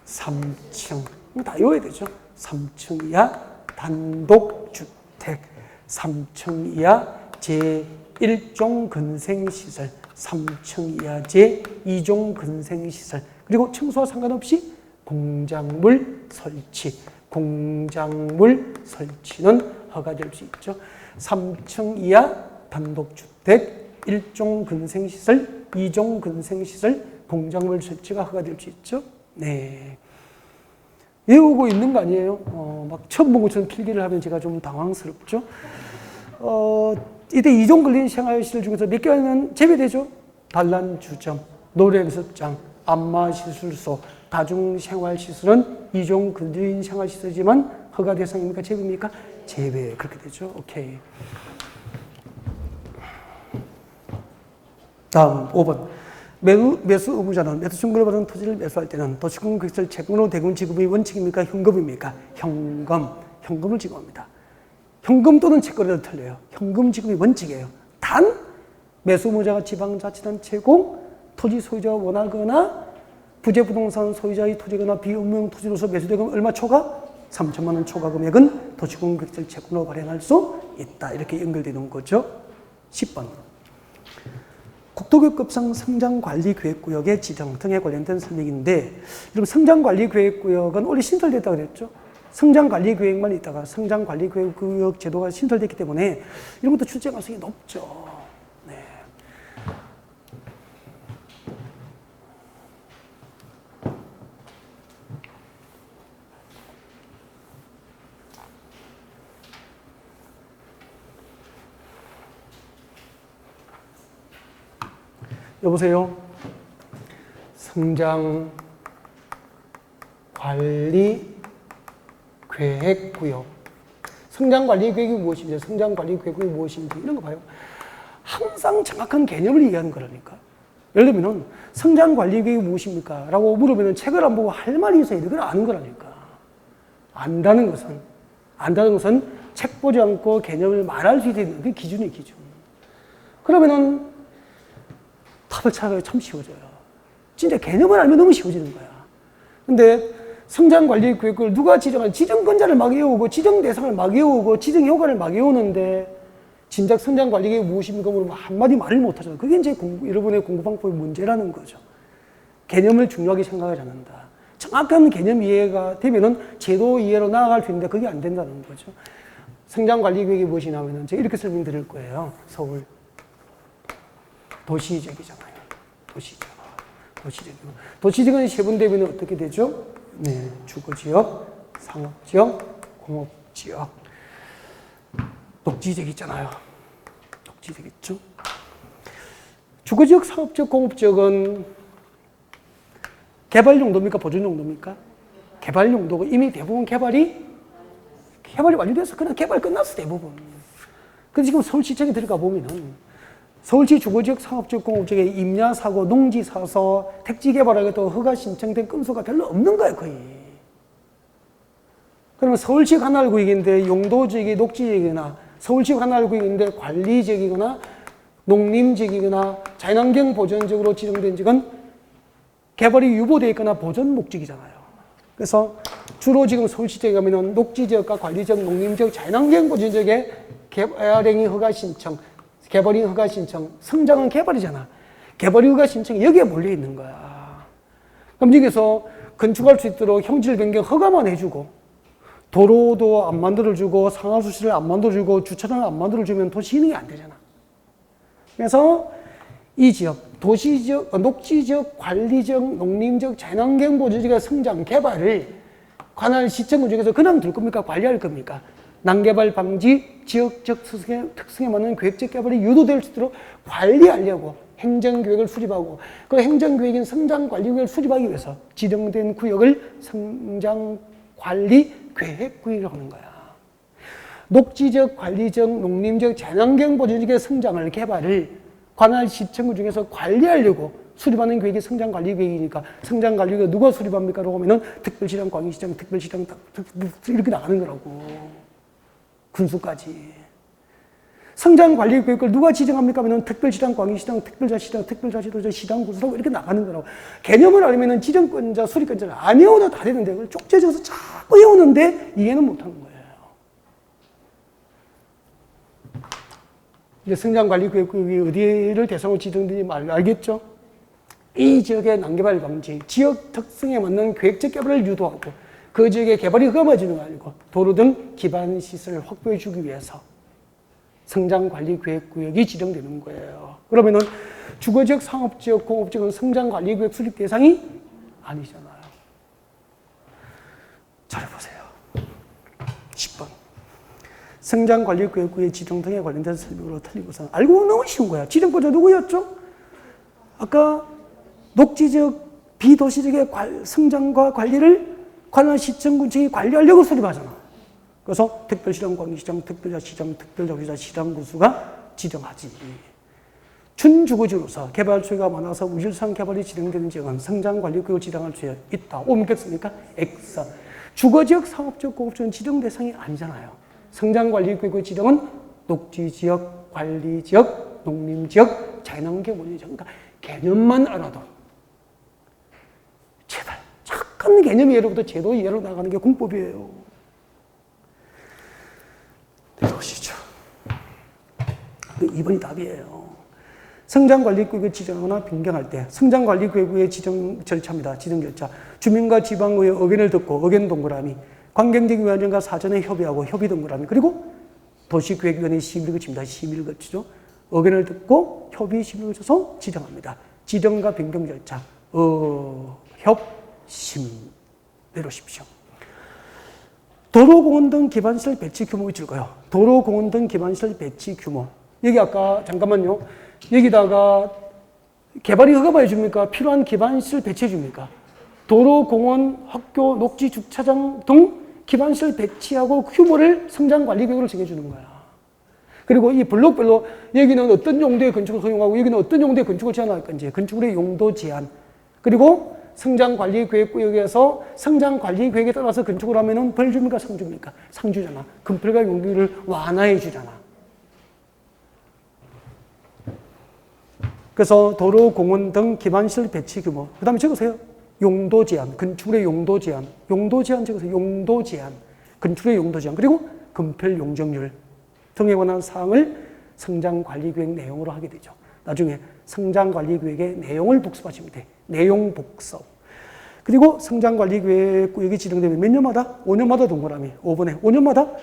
3층. 다 외워야 되죠. 3층 이하 단독주택, 3층 이하 제1종 근생시설, 3층 이하 제2종 근생시설, 그리고 층수와 상관없이 공작물 설치, 공작물 설치는 허가될 수 있죠. 3층 이하 단독주택, 1종 근생시설, 2종 근생시설, 공작물 설치가 허가될 수 있죠. 네. 외우고 있는 거 아니에요? 막 처음 본 것처럼 필기를 하면 제가 좀 당황스럽죠. 이때 2종 근린 생활시설 중에서 몇 개는 제외되죠? 단란주점, 노래연습장, 안마시술소, 다중생활시설은 2종 근린 생활시설이지만 허가 대상입니까? 제외입니까? 제외. 그렇게 되죠. 오케이. 다음 5번. 매수 의무자는 매수 청구를 받은 토지를 매수할 때는 도시공계획설 채권으로 대금 지급이 원칙입니까? 현금입니까? 현금을 지급합니다. 현금 또는 채권을 틀려요. 현금 지급이 원칙이에요. 단 매수 의무자가 지방자치단체고 토지 소유자가 원하거나 부재부동산 소유자의 토지거나 비운명 토지로서 매수대금 얼마 초과? 3천만 원 초과 금액은 도시공계획설 채권으로 발행할 수 있다. 이렇게 연결되는 거죠. 10번. 국토교육급상 성장관리계획구역의 지정 등에 관련된 설명인데, 여러분 성장관리계획구역은 원래 신설됐다고 그랬죠. 성장관리계획만 있다가 성장관리계획구역 제도가 신설됐기 때문에 이런 것도 출제 가능성이 높죠. 네. 여보세요? 성장관리계획구역. 성장관리계획이 무엇인지, 성장관리계획이 무엇인지 이런 거 봐요. 항상 정확한 개념을 이해하는 거라니까. 예를 들면 성장관리계획이 무엇입니까? 라고 물으면 책을 안 보고 할 말이 있어야 돼. 그걸 아는 거라니까. 안다는 것은 책 보지 않고 개념을 말할 수 있는 그 기준이 기준. 그러면은 답을 찾아가기 참 쉬워져요. 진짜 개념을 알면 너무 쉬워지는 거야. 근데 성장관리계획을 누가 지정한 지정권자를 막 외우고 지정 대상을 막 외우고 지정 효과를 막 외우는데 진작 성장관리계획이 무엇입니까? 물으면 한마디 말을 못하잖아요. 그게 이제 여러분의 공부방법의 문제라는 거죠. 개념을 중요하게 생각하지 않는다. 정확한 개념 이해가 되면은 제도 이해로 나아갈 수 있는데 그게 안 된다는 거죠. 성장관리계획이 무엇이냐면은 제가 이렇게 설명드릴 거예요. 서울. 도시지역이잖아요. 도시지역은 세분되면 어떻게 되죠? 네, 주거지역, 상업지역, 공업지역. 녹지지역 있잖아요. 녹지지역 있죠? 주거지역, 상업지역, 공업지역은 개발 용도입니까? 보존 용도입니까? 개발 용도고 이미 대부분 개발이 완료돼서 그냥 개발 끝났어, 대부분. 근데 지금 서울시청에 들어가 보면은 서울시 주거지역, 상업지역, 공업지역에 임야사고, 농지사서, 택지개발하겠다고 허가 신청된 건수가 별로 없는 거예요, 거의. 그러면 서울시 관할구역인데 용도지역이 녹지지역이거나 서울시 관할구역인데 관리지역이거나 농림지역이거나 자연환경 보전지역으로 지정된 지역은 개발이 유보되어 있거나 보전 목적이잖아요. 그래서 주로 지금 서울 시청에 가면은 녹지지역과 관리지역, 농림지역, 자연환경 보존지역에 개발행위 허가 신청, 개발행위 허가 신청, 성장은 개발이잖아. 개발행위 허가 신청이 여기에 몰려 있는 거야. 그럼 여기서 건축할 수 있도록 형질 변경 허가만 해주고, 도로도 안 만들어주고, 상하수시를 안 만들어주고, 주차장을 안 만들어주면 도시 이용이 안 되잖아. 그래서 이 지역, 도시지역, 녹지지역, 관리지역, 농림지역, 자연환경 보존지역의 성장, 개발을 관할 시청 중에서 그냥 둘 겁니까? 관리할 겁니까? 난개발 방지, 지역적 특성에 맞는 계획적 개발이 유도될 수 있도록 관리하려고 행정계획을 수립하고, 그 행정계획인 성장관리구역을 수립하기 위해서 지정된 구역을 성장관리계획구역이라고 하는 거야. 녹지적, 관리적, 농림적, 자연환경 보존지역의 성장을, 개발을 관할 시청 중에서 관리하려고 수립하는 계획이 성장관리계획이니까 성장관리계획 누가 수립합니까? 라고 하면은 특별시장, 광역시장, 특별시장 이렇게 나가는 거라고. 군수까지. 성장관리계획을 누가 지정합니까? 하면은 특별시장, 광역시장, 특별자치장, 특별자치도저 시장, 군수라고 이렇게 나가는 거라고. 개념을 알면은 지정권자, 수립권자를 안 외워도 다 되는데 그걸 쪽지져서 자꾸 외우는데 이해는 못하는 거예요. 이제 성장관리구역이 어디를 대상으로 지정되는지 알겠죠? 이 지역의 난개발 방지, 지역 특성에 맞는 계획적 개발을 유도하고 그 지역의 개발이 흠어지는 거 아니고 도로 등 기반 시설을 확보해 주기 위해서 성장관리계획구역이 지정되는 거예요. 그러면은 주거지역, 상업지역, 공업지역은 성장관리구역 수립 대상이 아니잖아요. 잘해보세요. 10번. 성장관리구역의 지정 등에 관련된 설명으로 틀리고서 알고 너무 쉬운 거야. 지정권자 누구였죠? 아까 녹지적, 비도시적의 성장과 관리를 관할 시청군청이 관리하려고 수립하잖아. 그래서 특별시장, 광역시장, 특별자치장, 특별자치장, 시장군수가 지정하지. 준주거지로서 개발 수요가 많아서 우질상 개발이 진행되는 지역은 성장관리구역을 지정할 수 있다. 옮겼습니까? X. 주거지역, 상업지역, 공업지역은 지정 대상이 아니잖아요. 성장관리구역의 지정은 녹지지역, 관리지역, 농림지역, 자연환경 보존지역. 그러니까 개념만 알아도 제발 착한 개념 이해로부터 제도 이해로 나가는 게 공법이에요. 내려오시죠. 2번이 답이에요. 성장관리구역을 지정하거나 변경할 때 성장관리구역의 지정 절차입니다. 지정 절차. 주민과 지방의회 의견을 듣고 의견 동그라미, 관경지구위원장과 사전에 협의하고 협의 동그라미, 그리고 도시계획위원회 심의를 거칩니다. 심의를 거치죠. 의견을 듣고 협의 심의를 거쳐서 지정합니다. 지정과 변경 절차. 협심. 내려오십시오. 도로공원 등 기반시설 배치 규모 있을까요? 도로공원 등 기반시설 배치 규모. 여기 아까 잠깐만요. 여기다가 개발이 허가해 줍니까? 필요한 기반시설 배치해 줍니까? 도로공원, 학교, 녹지, 주차장 등 기반시설 배치하고 규모를 성장관리계획으로 정해주는 거야. 그리고 이 블록별로 여기는 어떤 용도의 건축을 허용하고 여기는 어떤 용도의 건축을 제한할 건지 건축물의 용도 제한, 그리고 성장관리계획구역에서 성장관리계획에 따라서 건축을 하면은 벌 줍니까? 상 줍니까? 상 주잖아. 금풀과 용도를 완화해 주잖아. 그래서 도로, 공원 등 기반시설 배치 규모. 그 다음에 적으세요. 용도 제한, 건축물의 용도 제한. 용도 제한 적으세요. 용도 제한. 건축의 용도 제한. 그리고 건폐 용적률 등에 관한 사항을 성장관리계획 내용으로 하게 되죠. 나중에 성장관리계획의 내용을 복습하시면 돼. 내용 복습. 그리고 성장관리계획구역이 지정되면 몇 년마다? 5년마다 동그라미. 5번에 5년마다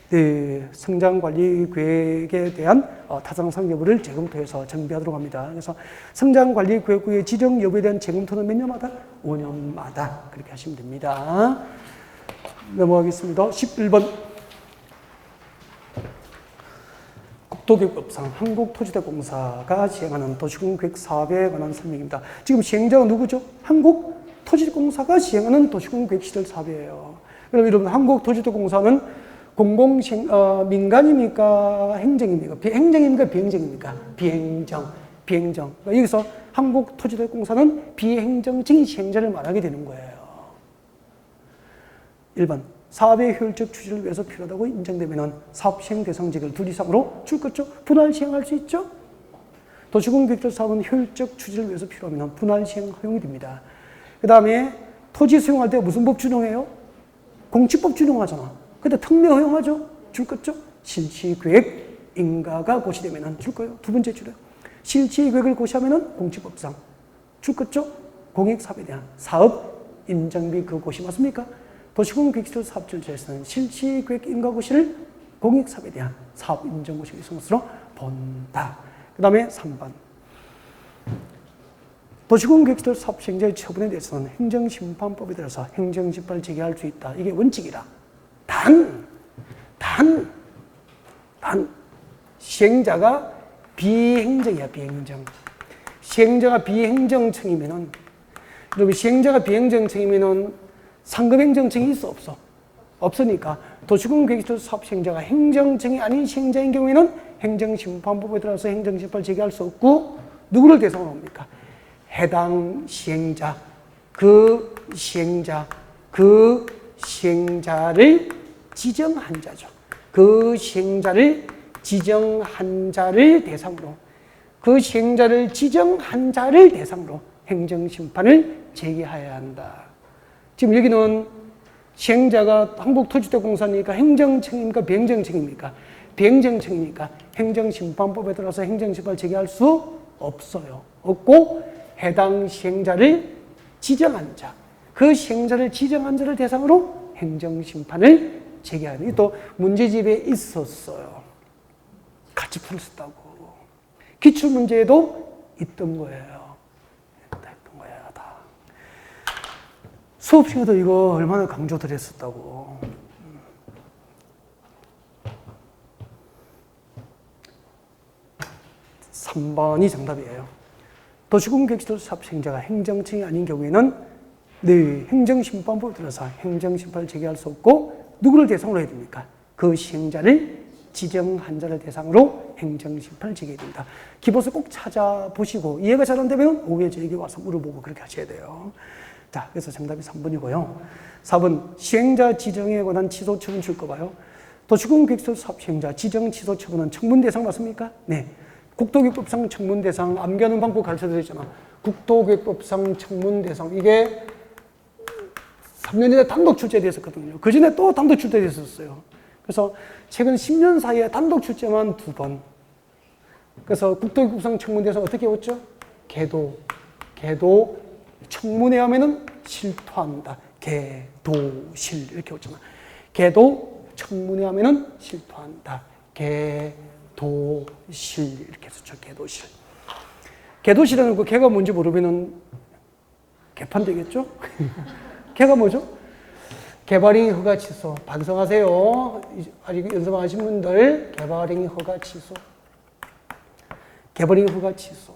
네, 성장관리계획에 대한 타당성 여부를 재검토해서 정비하도록 합니다. 그래서 성장관리계획구역의 지정 여부에 대한 재검토는 몇 년마다? 5년마다. 그렇게 하시면 됩니다. 넘어가겠습니다. 11번. 국토교육법상 한국토지대공사가 시행하는 도시공계획 사업에 관한 설명입니다. 지금 시행자가 누구죠? 한국토지대공사가 시행하는 도시공계획시설 사업이에요. 그럼 여러분 한국토지대공사는 민간입니까? 행정입니까? 행정입니까? 비행정입니까? 비행정. 그러니까 여기서 한국토지대공사는 비행정적인 시행자를 말하게 되는 거예요. 1번. 사업의 효율적 추진을 위해서 필요하다고 인정되면 사업 시행 대상 지역을 둘 이상으로 줄 거죠. 분할 시행할 수 있죠. 도시공계획 사업은 효율적 추진을 위해서 필요하면 분할 시행 허용이 됩니다. 그 다음에 토지 수용할 때 무슨 법 준용해요? 공치법 준용하잖아. 근데 특례 허용하죠? 줄 거죠? 실시계획 인가가 고시되면은 줄 거예요. 두 번째 줄에 실시계획을 고시하면은 공치법상 줄 거죠? 공익사업에 대한 사업 인정비 그 고시 맞습니까? 도시공계획시설 사업줄제에서는 실시계획 인가고시를 공익사업에 대한 사업 인정고시 이성으로 본다. 그 다음에 3번. 도시공계획시설 사업 시행자의 처분에 대해서는 행정심판법에 따라서 행정심판을 제기할 수 있다. 이게 원칙이라. 단, 시행자가 비행정이야, 비행정. 시행자가 비행정청이면은, 그러면 시행자가 비행정청이면은 상급행정청이 있어, 없어? 없으니까 도시공계획시설 사업 시행자가 행정청이 아닌 시행자인 경우에는 행정심판법에 따라서 행정심판을 제기할 수 없고, 누구를 대상으로 합니까? 해당 시행자, 그 시행자를 지정한 자죠. 그 시행자를 지정한 자를 대상으로, 그 시행자를 지정한 자를 대상으로 행정심판을 제기해야 한다. 지금 여기는 시행자가 한국토지대공사니까 행정청입니까? 비행정청입니까? 비행정청이니까 행정심판법에 따라서 행정심판을 제기할 수 없어요. 없고 해당 시행자를 지정한 자, 그 시행자를 지정한 자를 대상으로 행정심판을 제기하는, 이게 또 문제집에 있었어요. 같이 풀었다고. 기출문제에도 있던 거예요. 있던 거야, 다. 수업 시간에도 이거 얼마나 강조들 했었다고. 3번이 정답이에요. 도시공계획시설 사업 시행자가 행정청이 아닌 경우에는 행정심판법에 따라서 행정심판을 제기할 수 없고, 누구를 대상으로 해야 됩니까? 그 시행자를 지정한 자를 대상으로 행정심판을 제기해야 됩니다. 기본서 꼭 찾아보시고 이해가 잘 안 되면 오후에 저에게 와서 물어보고 그렇게 하셔야 돼요. 자, 그래서 정답이 3번이고요. 4번 시행자 지정에 관한 취소 처분 줄 거 봐요. 도시공계획시설 사업 시행자 지정 취소 처분은 청문 대상 맞습니까? 네. 국토교육법상 청문 대상 암기하는 방법 가르쳐드렸잖아. 국토교육법상 청문 대상, 이게 3년 전에 단독 출제됐었거든요. 그 전에 또 단독 출제됐었어요. 그래서 최근 10년 사이에 단독 출제만 2번. 그래서 국토교육법상 청문 대상 어떻게 외웠죠? 계도, 청문회 하면은 실토한다. 계도실 이렇게 외웠잖아. 계도, 청문회 하면은 실토한다. 계도실 이렇게 했었죠. 계도실. 계도실에는 그 개가 뭔지 모르면은 개판 되겠죠? 개가 뭐죠? 개발행위 허가 취소. 반성하세요. 아직 연습 안 하신 분들. 개발행위 허가 취소. 개발행위 허가 취소.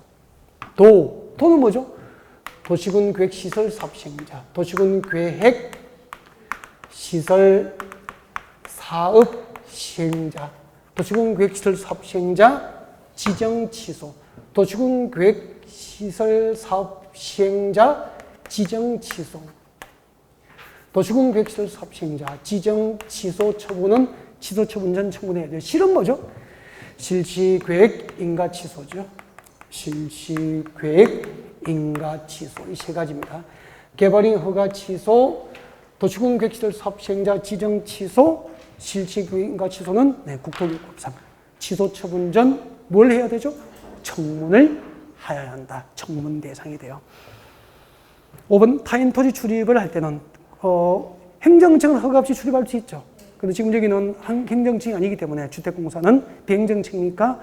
도는 뭐죠? 도시군 계획 시설 사업 시행자. 도시군 계획 시설 사업 시행자. 도시군 계획 시설 사업 시행자 지정 취소. 도시군 계획 시설 사업 시행자 지정 취소. 도시군 계획시설 사업 시행자 지정 취소 처분은 취소 처분 전 청문해야 돼요. 실은 뭐죠? 실시계획 인가 취소죠. 실시계획 인가 취소 이 세 가지입니다. 개발행 허가 취소, 도시군 계획시설 사업 시행자 지정 취소, 실시계획 인가 취소는 국토교육법상 취소 처분 전 뭘 해야 되죠? 청문을 해야 한다. 청문 대상이 돼요. 5번 타인 토지 출입을 할 때는 행정청은 허가 없이 출입할 수 있죠. 그런데 지금 여기는 행정청이 아니기 때문에 주택공사는 비행정청이니까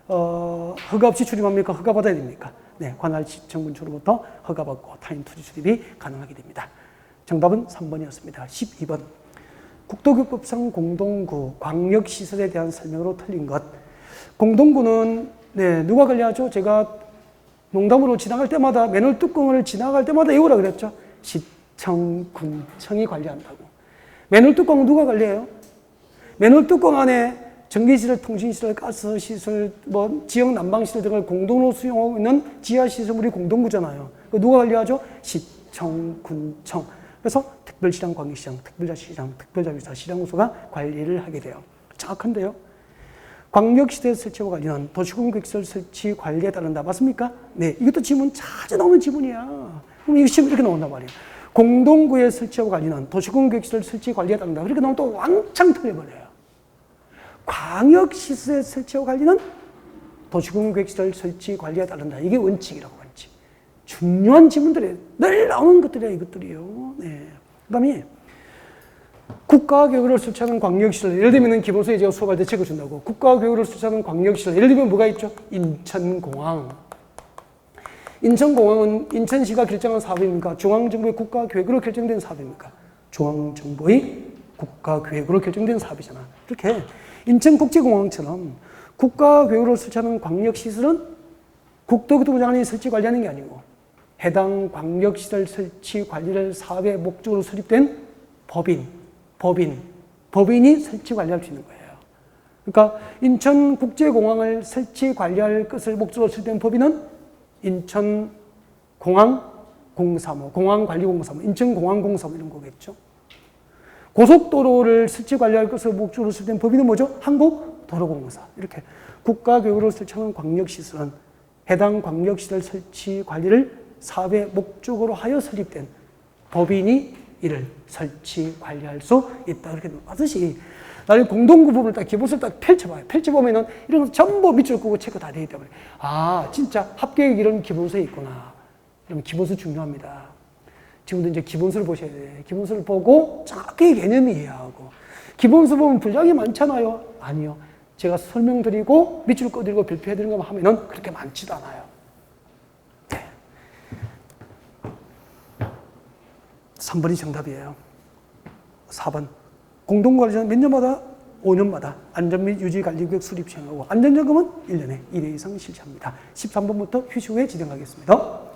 허가 없이 출입합니까? 허가 받아야 됩니까? 네, 관할 시청군주로부터 허가받고 타인 토지 출입이 가능하게 됩니다. 정답은 3번이었습니다. 12번 국토교육법상 공동구 광역시설에 대한 설명으로 틀린 것. 공동구는 누가 관리하죠? 제가 농담으로 지나갈 때마다 맨홀 뚜껑을 지나갈 때마다 외우라 그랬죠. 시청, 군청이 관리한다고. 맨홀 뚜껑은 누가 관리해요? 맨홀 뚜껑 안에 전기시설, 통신시설, 가스시설, 지역 난방시설 등을 공동으로 수용하고 있는 지하시설물이 공동구잖아요. 누가 관리하죠? 시청, 군청. 그래서 특별시장, 광역시장, 특별자치시장, 특별자치사, 시장구소가 관리를 하게 돼요. 정확한데요? 광역시대 설치와 관련한 도시공계획시설 설치 관리에 따른다. 맞습니까? 네, 이것도 지문 자주 나오는 지문이야. 그럼 이거 시험 이렇게 나온단 말이에요. 공동구의 설치와 관리는 도시공격시설 설치 관리에 따른다. 그렇게 나오면 또 왕창 틀려버려요. 광역시설의 설치와 관리는 도시공격시설 설치 관리에 따른다. 이게 원칙이라고, 원칙. 중요한 지문들이 늘 나오는 것들이야, 이것들이요. 네. 그 다음에 국가교육을 설치하는 광역시설, 예를 들면 기본서에 제가 수업할 때 적어준다고. 국가교육을 설치하는 광역시설, 예를 들면 뭐가 있죠? 인천공항. 인천공항은 인천시가 결정한 사업입니까? 중앙정부의 국가계획으로 결정된 사업입니까? 중앙정부의 국가계획으로 결정된 사업이잖아. 이렇게 인천국제공항처럼 국가계획으로 설치하는 광역시설은 국토교통부 장관이 설치 관리하는 게 아니고 해당 광역시설 설치 관리를 사업의 목적으로 수립된 법인이 설치 관리할 수 있는 거예요. 그러니까 인천국제공항을 설치 관리할 것을 목적으로 수립된 법인은 인천공항공사무, 공항관리공사무, 인천공항공사무 이런 거겠죠. 고속도로를 설치 관리할 것을 목적으로 수립된 법인은 뭐죠? 한국도로공사. 이렇게 국가교육으로 설치하는 광역시설은 해당 광역시설 설치 관리를 사업의 목적으로 하여 설립된 법인이 이를 설치 관리할 수 있다. 이렇게 하듯이 나중에 공동구 부분을 딱 기본서를 딱 펼쳐봐요. 펼쳐보면은 이런 거 전부 밑줄 끄고 체크 다 되기 때문에 아, 진짜 합계획 이런 기본서에 있구나. 그럼 기본서 중요합니다. 지금도 이제 기본서를 보셔야 돼요. 기본서를 보고 정확히 개념이 이해하고. 기본서 보면 분량이 많잖아요. 아니요. 제가 설명드리고 밑줄 꺼드리고 발표해드리는 것만 하면은 그렇게 많지도 않아요. 네. 3번이 정답이에요. 4번. 공동관리자는 몇 년마다? 5년마다 안전 및 유지 관리 계획 수립 시행하고 안전점검은 1년에 1회 이상 실시합니다. 13번부터 휴식 후에 진행하겠습니다.